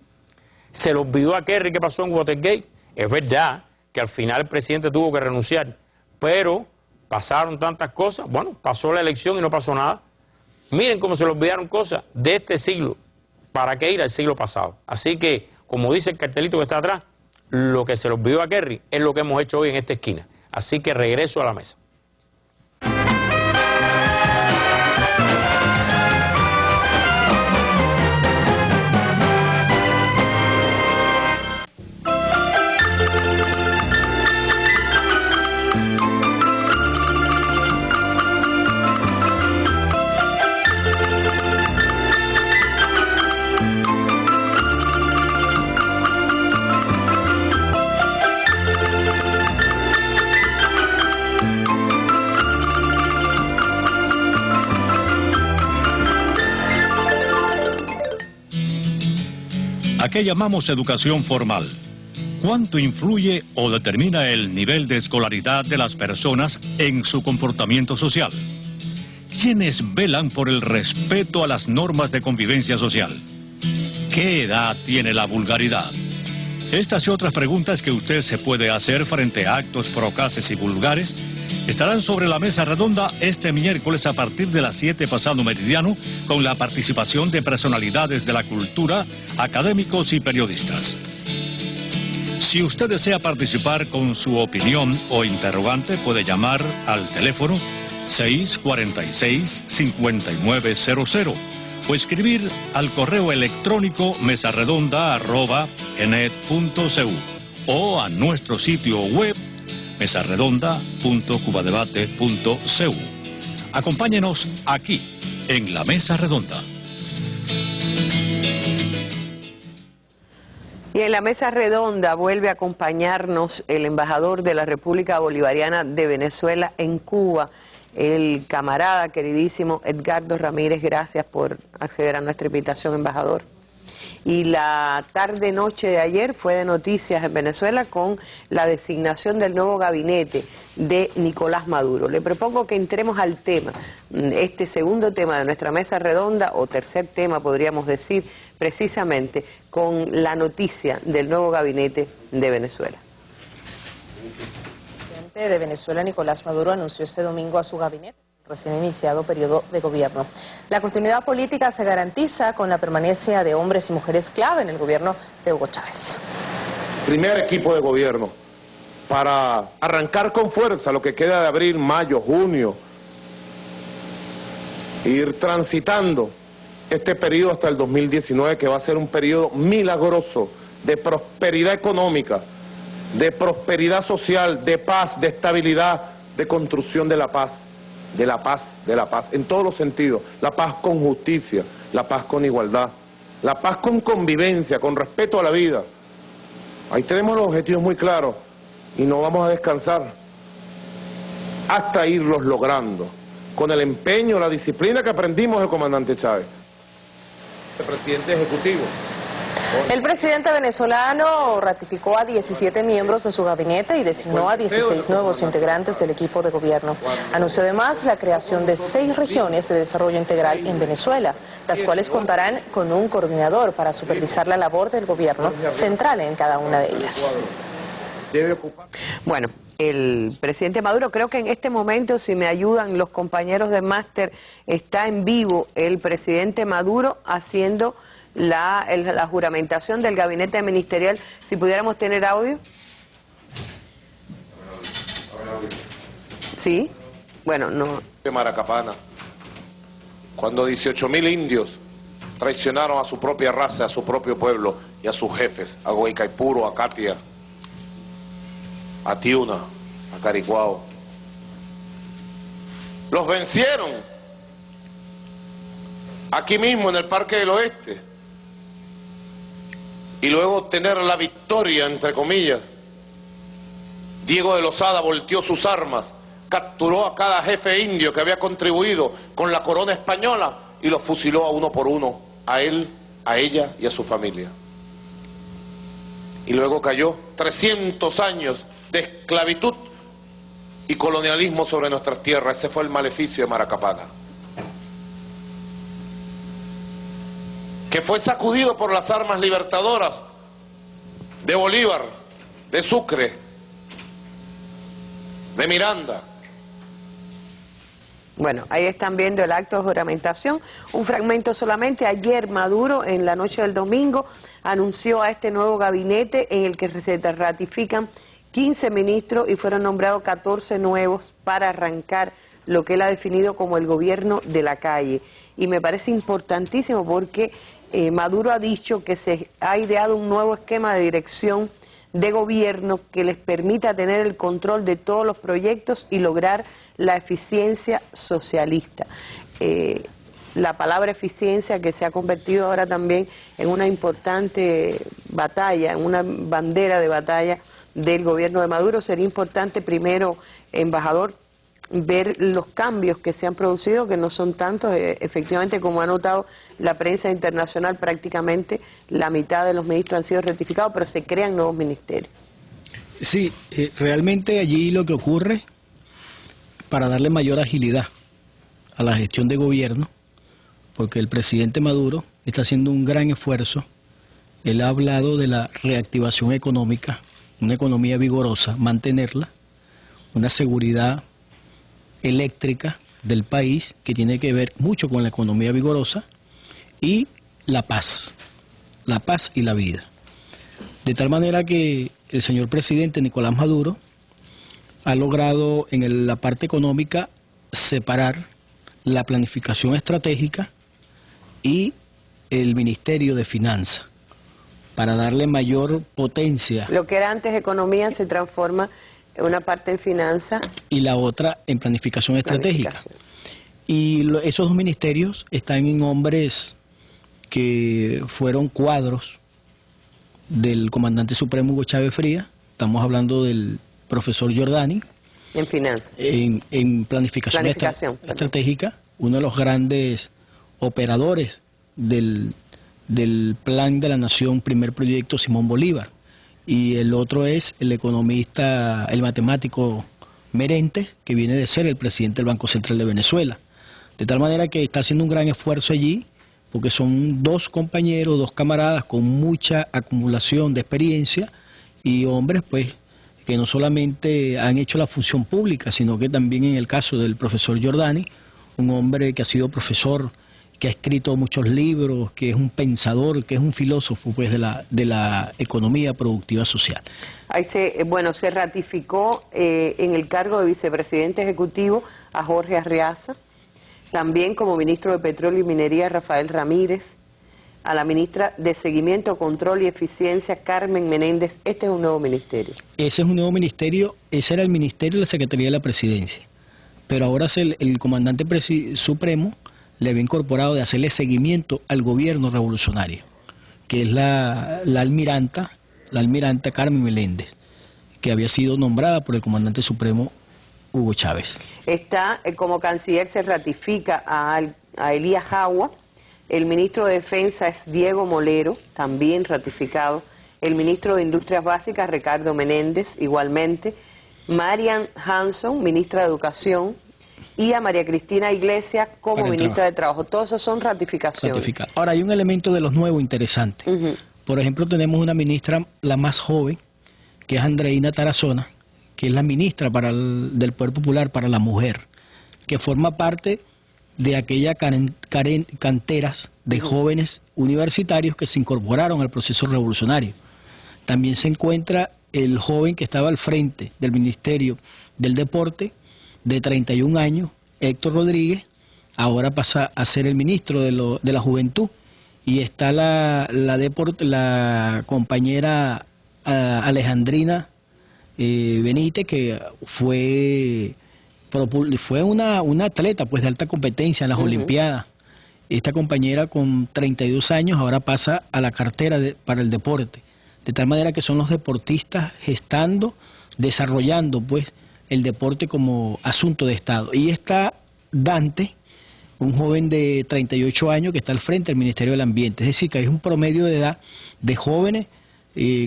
Se le olvidó a Kerry qué pasó en Watergate. Es verdad que al final el presidente tuvo que renunciar, pero pasaron tantas cosas. Bueno, pasó la elección y no pasó nada. Miren cómo se le olvidaron cosas de este siglo. ¿Para qué ir al siglo pasado? Así que, como dice el cartelito que está atrás, lo que se le olvidó a Kerry es lo que hemos hecho hoy en esta esquina. Así que regreso a la mesa. ¿A qué llamamos educación formal? ¿Cuánto influye o determina el nivel de escolaridad de las personas en su comportamiento social? ¿Quiénes velan por el respeto a las normas de convivencia social? ¿Qué edad tiene la vulgaridad? Estas y otras preguntas que usted se puede hacer frente a actos procaces y vulgares estarán sobre la mesa redonda este miércoles a partir de las 7 pasado meridiano, con la participación de personalidades de la cultura, académicos y periodistas. Si usted desea participar con su opinión o interrogante, puede llamar al teléfono 646-5900 o escribir al correo electrónico mesarredonda@enet.cu o a nuestro sitio web mesarredonda.cubadebate.cu. Acompáñenos aquí, en la Mesa Redonda. Y en la Mesa Redonda vuelve a acompañarnos el embajador de la República Bolivariana de Venezuela en Cuba, el camarada queridísimo Edgardo Ramírez. Gracias por acceder a nuestra invitación, embajador. Y la tarde-noche de ayer fue de noticias en Venezuela con la designación del nuevo gabinete de Nicolás Maduro. Le propongo que entremos al tema, este segundo tema de nuestra mesa redonda, o tercer tema podríamos decir, precisamente con la noticia del nuevo gabinete de Venezuela. El presidente de Venezuela, Nicolás Maduro, anunció este domingo a su gabinete recién iniciado periodo de gobierno. La continuidad política se garantiza con la permanencia de hombres y mujeres clave en el gobierno de Hugo Chávez. Primer equipo de gobierno para arrancar con fuerza lo que queda de abril, mayo, junio, ir transitando este periodo hasta el 2019, que va a ser un periodo milagroso de prosperidad económica, de prosperidad social, de paz, de estabilidad, de construcción de la paz. De la paz, en todos los sentidos, la paz con justicia, la paz con igualdad, la paz con convivencia, con respeto a la vida. Ahí tenemos los objetivos muy claros y no vamos a descansar hasta irlos logrando, con el empeño, la disciplina que aprendimos del comandante Chávez, el presidente ejecutivo. El presidente venezolano ratificó a 17 miembros de su gabinete y designó a 16 nuevos integrantes del equipo de gobierno. Anunció además la creación de 6 regiones de desarrollo integral en Venezuela, las cuales contarán con un coordinador para supervisar la labor del gobierno central en cada una de ellas. Bueno, el presidente Maduro, creo que en este momento, si me ayudan los compañeros de máster, está en vivo el presidente Maduro haciendo la juramentación del gabinete ministerial. Si pudiéramos tener audio. ¿Sí? Bueno, no. De Maracapana, cuando 18.000 indios traicionaron a su propia raza, a su propio pueblo y a sus jefes, a Guaycaipuro, a Catia, a Tiuna, a Caricuao. Los vencieron aquí mismo en el Parque del Oeste, y luego obtener la victoria, entre comillas. Diego de Lozada volteó sus armas, capturó a cada jefe indio que había contribuido con la corona española y los fusiló a uno por uno, a él, a ella y a su familia. Y luego cayó 300 años de esclavitud y colonialismo sobre nuestras tierras. Ese fue el maleficio de Maracapana, que fue sacudido por las armas libertadoras de Bolívar, de Sucre, de Miranda. Bueno, ahí están viendo el acto de juramentación, un fragmento solamente. Ayer Maduro, en la noche del domingo, anunció a este nuevo gabinete en el que se ratifican 15 ministros y fueron nombrados 14 nuevos para arrancar lo que él ha definido como el gobierno de la calle. Y me parece importantísimo porque Maduro ha dicho que se ha ideado un nuevo esquema de dirección de gobierno que les permita tener el control de todos los proyectos y lograr la eficiencia socialista. La palabra eficiencia, que se ha convertido ahora también en una importante batalla, en una bandera de batalla del gobierno de Maduro. Sería importante primero, embajador, ver los cambios que se han producido, que no son tantos. Efectivamente, como ha notado la prensa internacional, prácticamente la mitad de los ministros han sido ratificados, pero se crean nuevos ministerios. Sí, realmente allí lo que ocurre, para darle mayor agilidad a la gestión de gobierno, porque el presidente Maduro está haciendo un gran esfuerzo. Él ha hablado de la reactivación económica, una economía vigorosa, mantenerla, una seguridad eléctrica del país que tiene que ver mucho con la economía vigorosa, y la paz y la vida. De tal manera que el señor presidente Nicolás Maduro ha logrado en la parte económica separar la planificación estratégica y el Ministerio de Finanzas para darle mayor potencia. Lo que era antes economía se transforma una parte en finanzas y la otra en planificación estratégica. Y esos dos ministerios están en hombres que fueron cuadros del comandante supremo Hugo Chávez Frías. Estamos hablando del profesor Giordani. En finanzas. En planificación estratégica, uno de los grandes operadores del Plan de la Nación, primer proyecto, Simón Bolívar. Y el otro es el economista, el matemático Merentes, que viene de ser el presidente del Banco Central de Venezuela. De tal manera que está haciendo un gran esfuerzo allí, porque son dos compañeros, dos camaradas con mucha acumulación de experiencia y hombres pues que no solamente han hecho la función pública, sino que también en el caso del profesor Giordani, un hombre que ha sido profesor, que ha escrito muchos libros, que es un pensador, que es un filósofo pues de la economía productiva social. Ahí se ratificó en el cargo de vicepresidente ejecutivo a Jorge Arriaza, también como ministro de Petróleo y Minería Rafael Ramírez, a la ministra de Seguimiento, Control y Eficiencia Carmen Menéndez. Este es un nuevo ministerio. Ese es un nuevo ministerio, ese era el ministerio de la Secretaría de la Presidencia, pero ahora el comandante supremo le había incorporado de hacerle seguimiento al gobierno revolucionario, que es la almiranta Carmen Meléndez, que había sido nombrada por el comandante supremo Hugo Chávez. Está como canciller, se ratifica a Elías Jagua. El ministro de Defensa es Diego Molero, también ratificado. El ministro de Industrias Básicas, Ricardo Menéndez, igualmente. Marian Hanson, ministra de Educación. Y a María Cristina Iglesias como ministra de Trabajo. Todos esos son ratificaciones. Ahora, hay un elemento de los nuevos interesante. Por ejemplo, tenemos una ministra, la más joven, que es Andreina Tarazona, que es la ministra del Poder Popular para la Mujer, que forma parte de aquellas canteras de jóvenes universitarios que se incorporaron al proceso revolucionario. También se encuentra el joven que estaba al frente del Ministerio del Deporte, de 31 años, Héctor Rodríguez, ahora pasa a ser el ministro de la Juventud, y está la compañera Alejandrina Benítez, que fue una atleta pues de alta competencia en las Olimpiadas. Esta compañera con 32 años ahora pasa a la cartera para el deporte, de tal manera que son los deportistas gestando, desarrollando pues el deporte como asunto de Estado. Y está Dante, un joven de 38 años que está al frente del Ministerio del Ambiente. Es decir, que hay un promedio de edad de jóvenes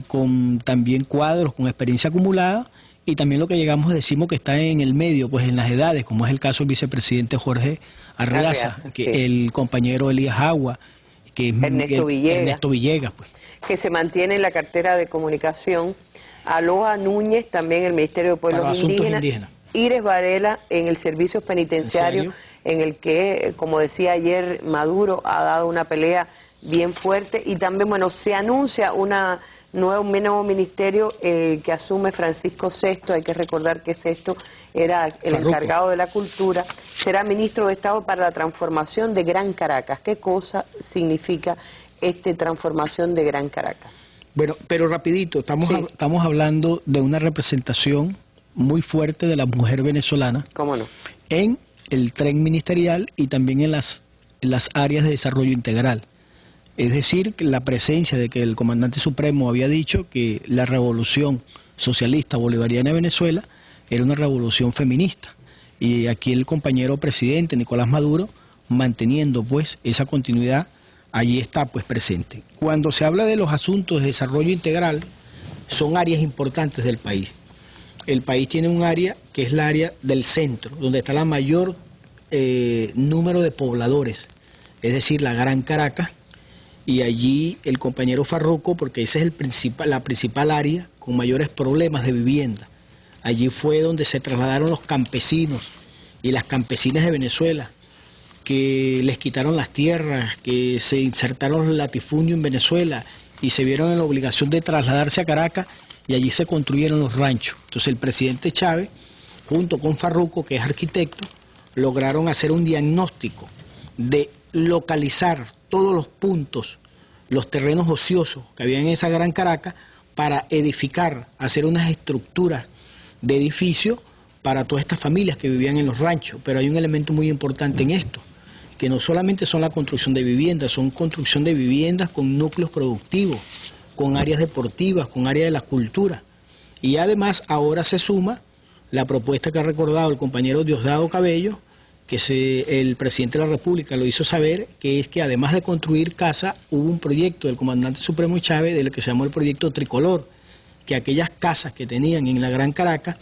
con también cuadros, con experiencia acumulada, y también lo que decimos que está en el medio, pues en las edades, como es el caso del vicepresidente Jorge Arriaza, que el compañero Elías Jagua, que es Ernesto Villegas, pues. Que se mantiene en la cartera de comunicación. Aloha Núñez, también el Ministerio de Pueblos Indígenas. Iris Varela en el servicio penitenciario, en el que, como decía ayer, Maduro ha dado una pelea bien fuerte, y también, bueno, se anuncia un nuevo ministerio que asume Francisco Sesto. Hay que recordar que Sesto era el encargado de la cultura. Será ministro de Estado para la transformación de Gran Caracas. ¿Qué cosa significa esta transformación de Gran Caracas? Bueno, pero rapidito, estamos hablando de una representación muy fuerte de la mujer venezolana. ¿Cómo no? En el tren ministerial y también en las áreas de desarrollo integral. Es decir, que la presencia de que el comandante supremo había dicho que la revolución socialista bolivariana de Venezuela era una revolución feminista. Y aquí el compañero presidente Nicolás Maduro, manteniendo pues esa continuidad, allí está pues presente. Cuando se habla de los asuntos de desarrollo integral, son áreas importantes del país. El país tiene un área que es la área del centro, donde está la mayor número de pobladores, es decir, la Gran Caracas, y allí el compañero Farruco, porque esa es la principal área con mayores problemas de vivienda. Allí fue donde se trasladaron los campesinos y las campesinas de Venezuela, que les quitaron las tierras, que se insertaron los latifundios en Venezuela y se vieron en la obligación de trasladarse a Caracas, y allí se construyeron los ranchos. Entonces el presidente Chávez, junto con Farruco, que es arquitecto, lograron hacer un diagnóstico de localizar todos los puntos, los terrenos ociosos que había en esa Gran Caracas, para edificar, hacer unas estructuras de edificio para todas estas familias que vivían en los ranchos. Pero hay un elemento muy importante en esto, que no solamente son la construcción de viviendas, son construcción de viviendas con núcleos productivos, con áreas deportivas, con áreas de la cultura. Y además ahora se suma la propuesta que ha recordado el compañero Diosdado Cabello, que el presidente de la República lo hizo saber, que es que además de construir casa, hubo un proyecto del comandante supremo Chávez, del que se llamó el proyecto Tricolor, que aquellas casas que tenían en la Gran Caracas,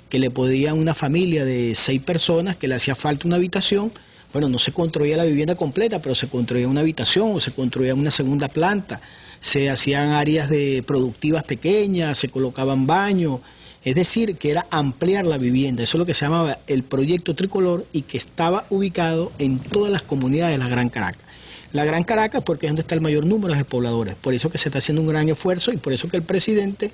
que le podían una familia de 6 personas, que le hacía falta una habitación, bueno, no se construía la vivienda completa, pero se construía una habitación o se construía una segunda planta, se hacían áreas productivas pequeñas, se colocaban baños. Es decir, que era ampliar la vivienda. Eso es lo que se llamaba el proyecto Tricolor, y que estaba ubicado en todas las comunidades de la Gran Caracas. La Gran Caracas porque es donde está el mayor número de pobladores. Por eso que se está haciendo un gran esfuerzo, y por eso que el presidente,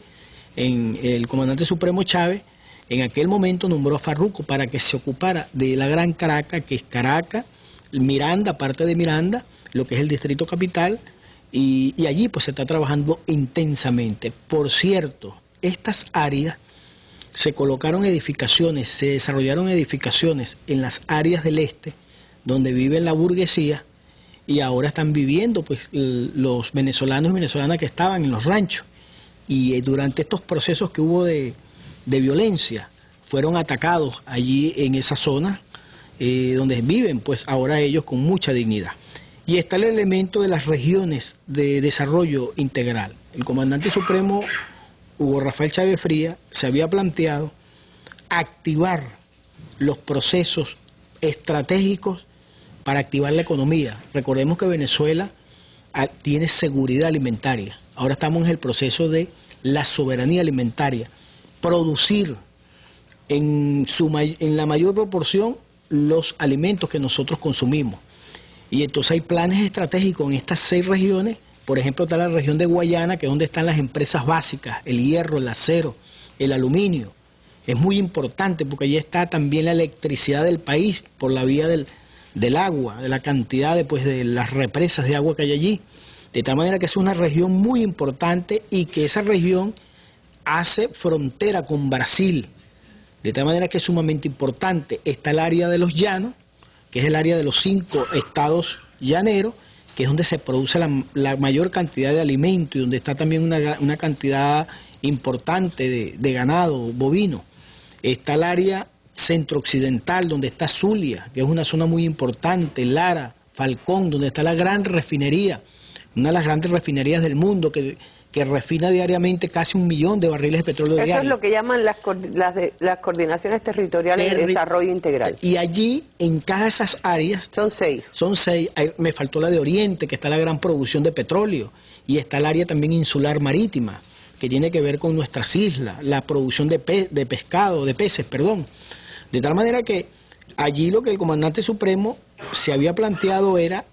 el comandante supremo Chávez, en aquel momento nombró a Farruco para que se ocupara de la Gran Caracas, que es Caracas, Miranda, parte de Miranda, lo que es el distrito capital, y allí pues se está trabajando intensamente. Por cierto, estas áreas se colocaron edificaciones, se desarrollaron edificaciones en las áreas del este, donde vive la burguesía, y ahora están viviendo pues los venezolanos y venezolanas que estaban en los ranchos. Y durante estos procesos que hubo de violencia, fueron atacados allí en esa zona donde viven pues ahora ellos con mucha dignidad. Y está el elemento de las regiones de desarrollo integral. El comandante supremo Hugo Rafael Chávez Frías se había planteado activar los procesos estratégicos para activar la economía. Recordemos que Venezuela tiene seguridad alimentaria. Ahora estamos en el proceso de la soberanía alimentaria. Producir en la mayor proporción los alimentos que nosotros consumimos. Y entonces hay planes estratégicos en estas 6 regiones. Por ejemplo, está la región de Guayana, que es donde están las empresas básicas, el hierro, el acero, el aluminio. Es muy importante porque allí está también la electricidad del país por la vía del agua, de la cantidad de las represas de agua que hay allí. De tal manera que es una región muy importante, y que esa región hace frontera con Brasil. De tal manera que es sumamente importante. Está el área de los llanos, que es el área de los 5 estados llaneros, que es donde se produce la mayor cantidad de alimento, y donde está también una cantidad importante de ganado bovino. Está el área centro-occidental, donde está Zulia, que es una zona muy importante, Lara, Falcón, donde está la gran refinería, una de las grandes refinerías del mundo, que refina diariamente casi 1 millón de barriles de petróleo diario. Eso es lo que llaman las coordinaciones territoriales de desarrollo integral. Y allí, en cada de esas áreas... Son 6. Son 6. Me faltó la de Oriente, que está la gran producción de petróleo. Y está el área también insular marítima, que tiene que ver con nuestras islas, la producción de pescado, de peces, perdón. De tal manera que allí lo que el comandante supremo se había planteado era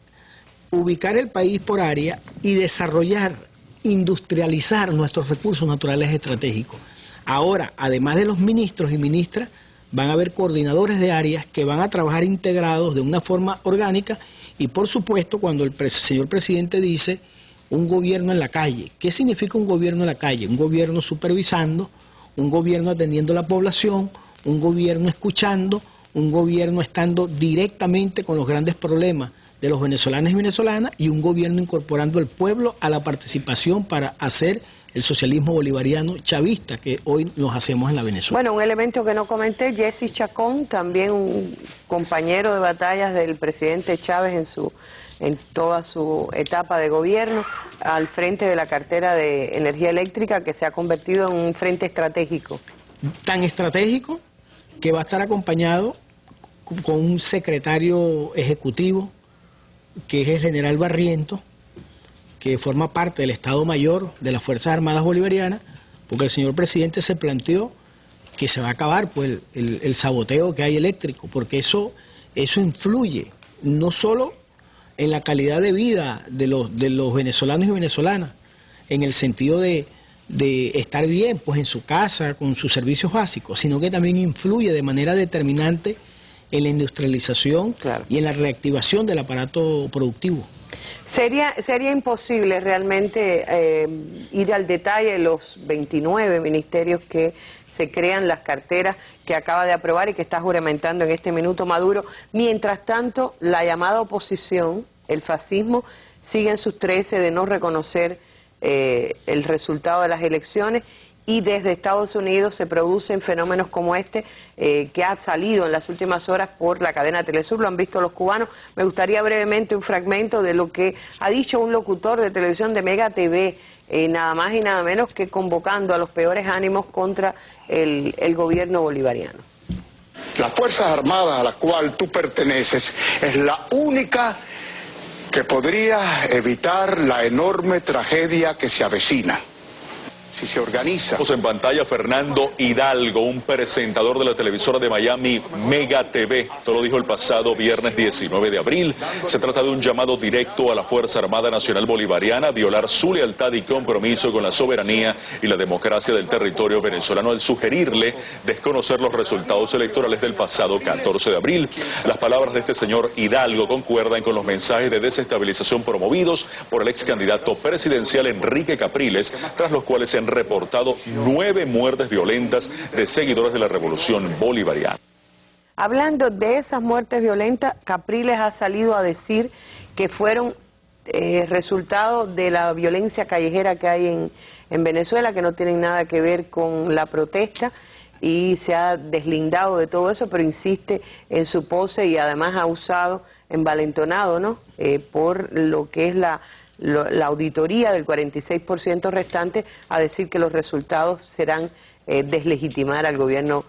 ubicar el país por área y desarrollar, industrializar nuestros recursos naturales estratégicos. Ahora, además de los ministros y ministras, van a haber coordinadores de áreas que van a trabajar integrados de una forma orgánica y, por supuesto, cuando el señor presidente dice un gobierno en la calle. ¿Qué significa un gobierno en la calle? Un gobierno supervisando, un gobierno atendiendo a la población, un gobierno escuchando, un gobierno estando directamente con los grandes problemas de los venezolanos y venezolanas y un gobierno incorporando al pueblo a la participación para hacer el socialismo bolivariano chavista que hoy nos hacemos en la Venezuela. Bueno, un elemento que no comenté, Jesse Chacón, también un compañero de batallas del presidente Chávez en toda su etapa de gobierno, al frente de la cartera de energía eléctrica, que se ha convertido en un frente estratégico. Tan estratégico que va a estar acompañado con un secretario ejecutivo, que es el general Barrientos, que forma parte del Estado Mayor de las Fuerzas Armadas Bolivarianas, porque el señor presidente se planteó que se va a acabar pues, el saboteo que hay eléctrico, porque eso influye no solo en la calidad de vida de los venezolanos y venezolanas, en el sentido de estar bien pues, en su casa, con sus servicios básicos, sino que también influye de manera determinante en la industrialización y en la reactivación del aparato productivo. Sería imposible realmente ir al detalle de los 29 ministerios que se crean, las carteras que acaba de aprobar y que está juramentando en este minuto Maduro. Mientras tanto, la llamada oposición, el fascismo, sigue en sus 13 de no reconocer el resultado de las elecciones. Y desde Estados Unidos se producen fenómenos como este que ha salido en las últimas horas por la cadena Telesur, lo han visto los cubanos. Me gustaría brevemente un fragmento de lo que ha dicho un locutor de televisión de Mega TV, nada más y nada menos que convocando a los peores ánimos contra el gobierno bolivariano. Las Fuerzas Armadas a las cuales tú perteneces es la única que podría evitar la enorme tragedia que se avecina. Si se organiza. Vemos en pantalla Fernando Hidalgo, un presentador de la televisora de Miami Mega TV. Esto lo dijo el pasado viernes 19 de abril. Se trata de un llamado directo a la Fuerza Armada Nacional Bolivariana a violar su lealtad y compromiso con la soberanía y la democracia del territorio venezolano al sugerirle desconocer los resultados electorales del pasado 14 de abril. Las palabras de este señor Hidalgo concuerdan con los mensajes de desestabilización promovidos por el ex candidato presidencial Enrique Capriles, tras los cuales se han reportado 9 muertes violentas de seguidores de la revolución bolivariana. Hablando de esas muertes violentas, Capriles ha salido a decir que fueron resultado de la violencia callejera que hay en Venezuela, que no tienen nada que ver con la protesta, y se ha deslindado de todo eso, pero insiste en su pose y además ha usado, envalentonado, ¿no? Por lo que es la auditoría del 46% restante, a decir que los resultados serán deslegitimar al gobierno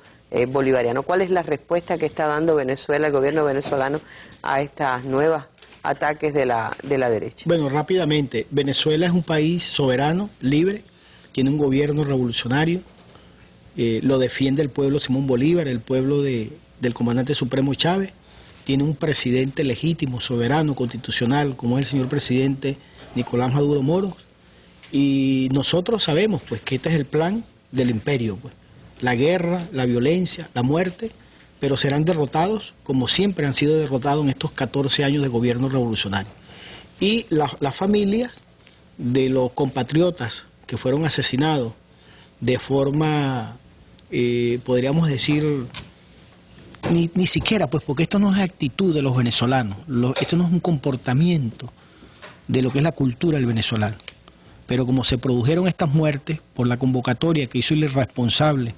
bolivariano. ¿Cuál es la respuesta que está dando Venezuela, el gobierno venezolano, a estas nuevas ataques de la derecha? Bueno, rápidamente, Venezuela es un país soberano, libre, tiene un gobierno revolucionario, lo defiende el pueblo Simón Bolívar, el pueblo del comandante supremo Chávez, tiene un presidente legítimo, soberano, constitucional, como es el señor presidente Nicolás Maduro Moros, y nosotros sabemos pues que este es el plan del imperio, pues, la guerra, la violencia, la muerte, pero serán derrotados como siempre han sido derrotados en estos 14 años de gobierno revolucionario. Y las familias de los compatriotas que fueron asesinados de forma, podríamos decir, ni siquiera, pues porque esto no es actitud de los venezolanos, esto no es un comportamiento de lo que es la cultura del venezolano. Pero como se produjeron estas muertes por la convocatoria que hizo el irresponsable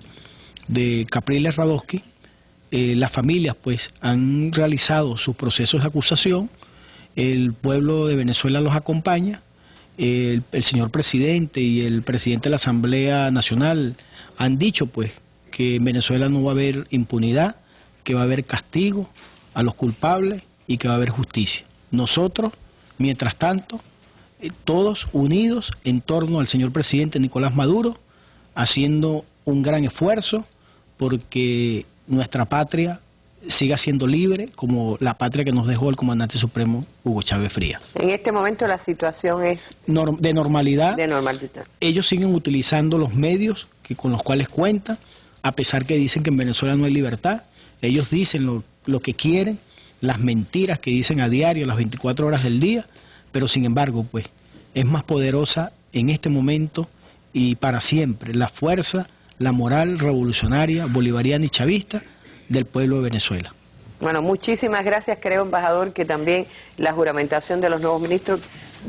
de Capriles Radosky, las familias pues han realizado sus procesos de acusación, el pueblo de Venezuela los acompaña, el señor presidente y el presidente de la Asamblea Nacional han dicho pues que en Venezuela no va a haber impunidad, que va a haber castigo a los culpables y que va a haber justicia. Nosotros, mientras tanto, todos unidos en torno al señor presidente Nicolás Maduro, haciendo un gran esfuerzo porque nuestra patria siga siendo libre como la patria que nos dejó el comandante supremo Hugo Chávez Frías. En este momento la situación es de normalidad. De normalidad. Ellos siguen utilizando los medios con los cuales cuentan, a pesar que dicen que en Venezuela no hay libertad. Ellos dicen lo que quieren, las mentiras que dicen a diario, las 24 horas del día, pero sin embargo, pues, es más poderosa en este momento y para siempre la fuerza, la moral revolucionaria, bolivariana y chavista del pueblo de Venezuela. Bueno, muchísimas gracias. Creo, embajador, que también la juramentación de los nuevos ministros,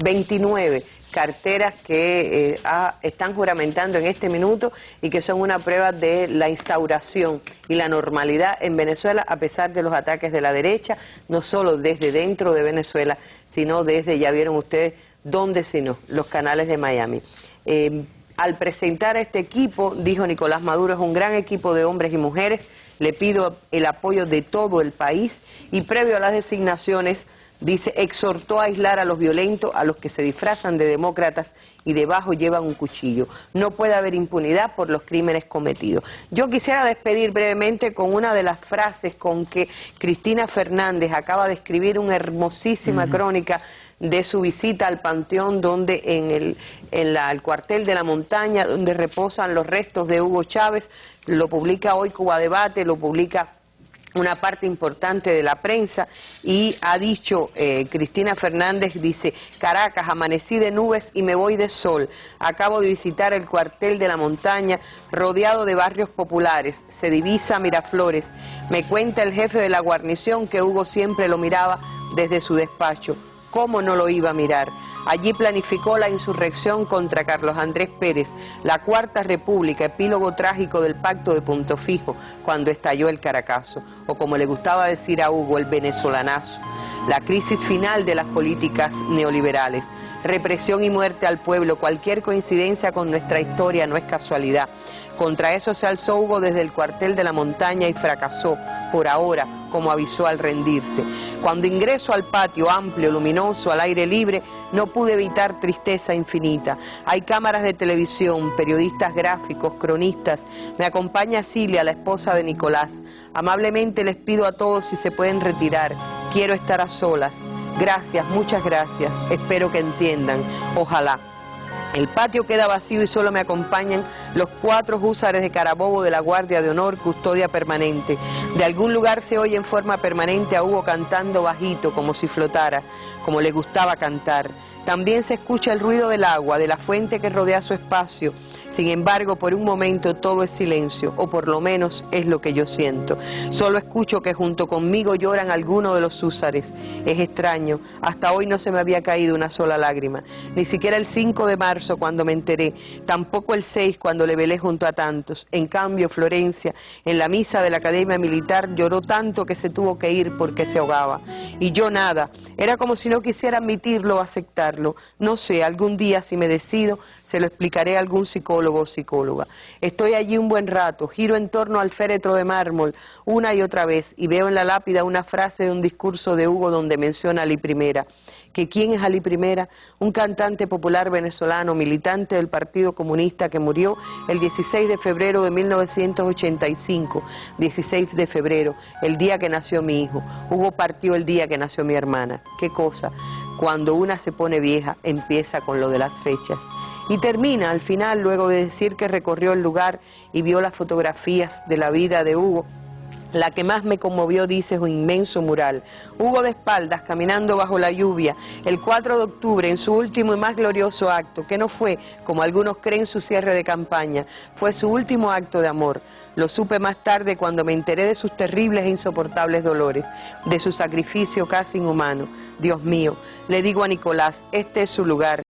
29 carteras que están juramentando en este minuto y que son una prueba de la instauración y la normalidad en Venezuela a pesar de los ataques de la derecha, no solo desde dentro de Venezuela, sino desde, ya vieron ustedes, dónde sino, los canales de Miami. Al presentar a este equipo, dijo Nicolás Maduro, es un gran equipo de hombres y mujeres, le pido el apoyo de todo el país y previo a las designaciones, dice, exhortó a aislar a los violentos, a los que se disfrazan de demócratas y debajo llevan un cuchillo. No puede haber impunidad por los crímenes cometidos. Yo quisiera despedir brevemente con una de las frases con que Cristina Fernández acaba de escribir una hermosísima crónica de su visita al Panteón, donde en el cuartel de la montaña, donde reposan los restos de Hugo Chávez. Lo publica hoy Cuba Debate, lo publica una parte importante de la prensa, y ha dicho Cristina Fernández, dice, Caracas, amanecí de nubes y me voy de sol, acabo de visitar el cuartel de la montaña, rodeado de barrios populares, se divisa Miraflores, me cuenta el jefe de la guarnición que Hugo siempre lo miraba desde su despacho. ¿Cómo no lo iba a mirar? Allí planificó la insurrección contra Carlos Andrés Pérez, la Cuarta República, epílogo trágico del pacto de Punto Fijo, cuando estalló el Caracazo, o como le gustaba decir a Hugo, el venezolanazo. La crisis final de las políticas neoliberales, represión y muerte al pueblo, cualquier coincidencia con nuestra historia no es casualidad. Contra eso se alzó Hugo desde el cuartel de la montaña y fracasó, por ahora, como avisó al rendirse. Cuando ingreso al patio amplio, luminoso, al aire libre, no pude evitar tristeza infinita. Hay cámaras de televisión, periodistas gráficos, cronistas. Me acompaña Cilia, la esposa de Nicolás. Amablemente les pido a todos si se pueden retirar. Quiero estar a solas. Gracias, muchas gracias. Espero que entiendan. Ojalá. El patio queda vacío y solo me acompañan los 4 húsares de Carabobo de la Guardia de Honor, custodia permanente. De algún lugar se oye en forma permanente a Hugo cantando bajito, como si flotara, como le gustaba cantar. También se escucha el ruido del agua, de la fuente que rodea su espacio. Sin embargo, por un momento todo es silencio, o por lo menos es lo que yo siento. Solo escucho que junto conmigo lloran algunos de los húsares. Es extraño, hasta hoy no se me había caído una sola lágrima. Ni siquiera el 5 de marzo cuando me enteré, tampoco el 6 cuando le velé junto a tantos. En cambio, Florencia, en la misa de la Academia Militar, lloró tanto que se tuvo que ir porque se ahogaba. Y yo nada, era como si no quisiera admitirlo o aceptarlo. No sé, algún día si me decido, se lo explicaré a algún psicólogo o psicóloga. Estoy allí un buen rato, giro en torno al féretro de mármol una y otra vez y veo en la lápida una frase de un discurso de Hugo donde menciona a Ali Primera. ¿Que quién es Ali Primera? Un cantante popular venezolano, militante del Partido Comunista que murió el 16 de febrero de 1985, 16 de febrero, el día que nació mi hijo. Hugo partió el día que nació mi hermana. ¿Qué cosa? Cuando una se pone vieja, empieza con lo de las fechas. Y termina al final, luego de decir que recorrió el lugar y vio las fotografías de la vida de Hugo. La que más me conmovió, dice, es un inmenso mural. Hugo de espaldas, caminando bajo la lluvia, el 4 de octubre, en su último y más glorioso acto, que no fue, como algunos creen, su cierre de campaña, fue su último acto de amor. Lo supe más tarde cuando me enteré de sus terribles e insoportables dolores, de su sacrificio casi inhumano. Dios mío, le digo a Nicolás, este es su lugar.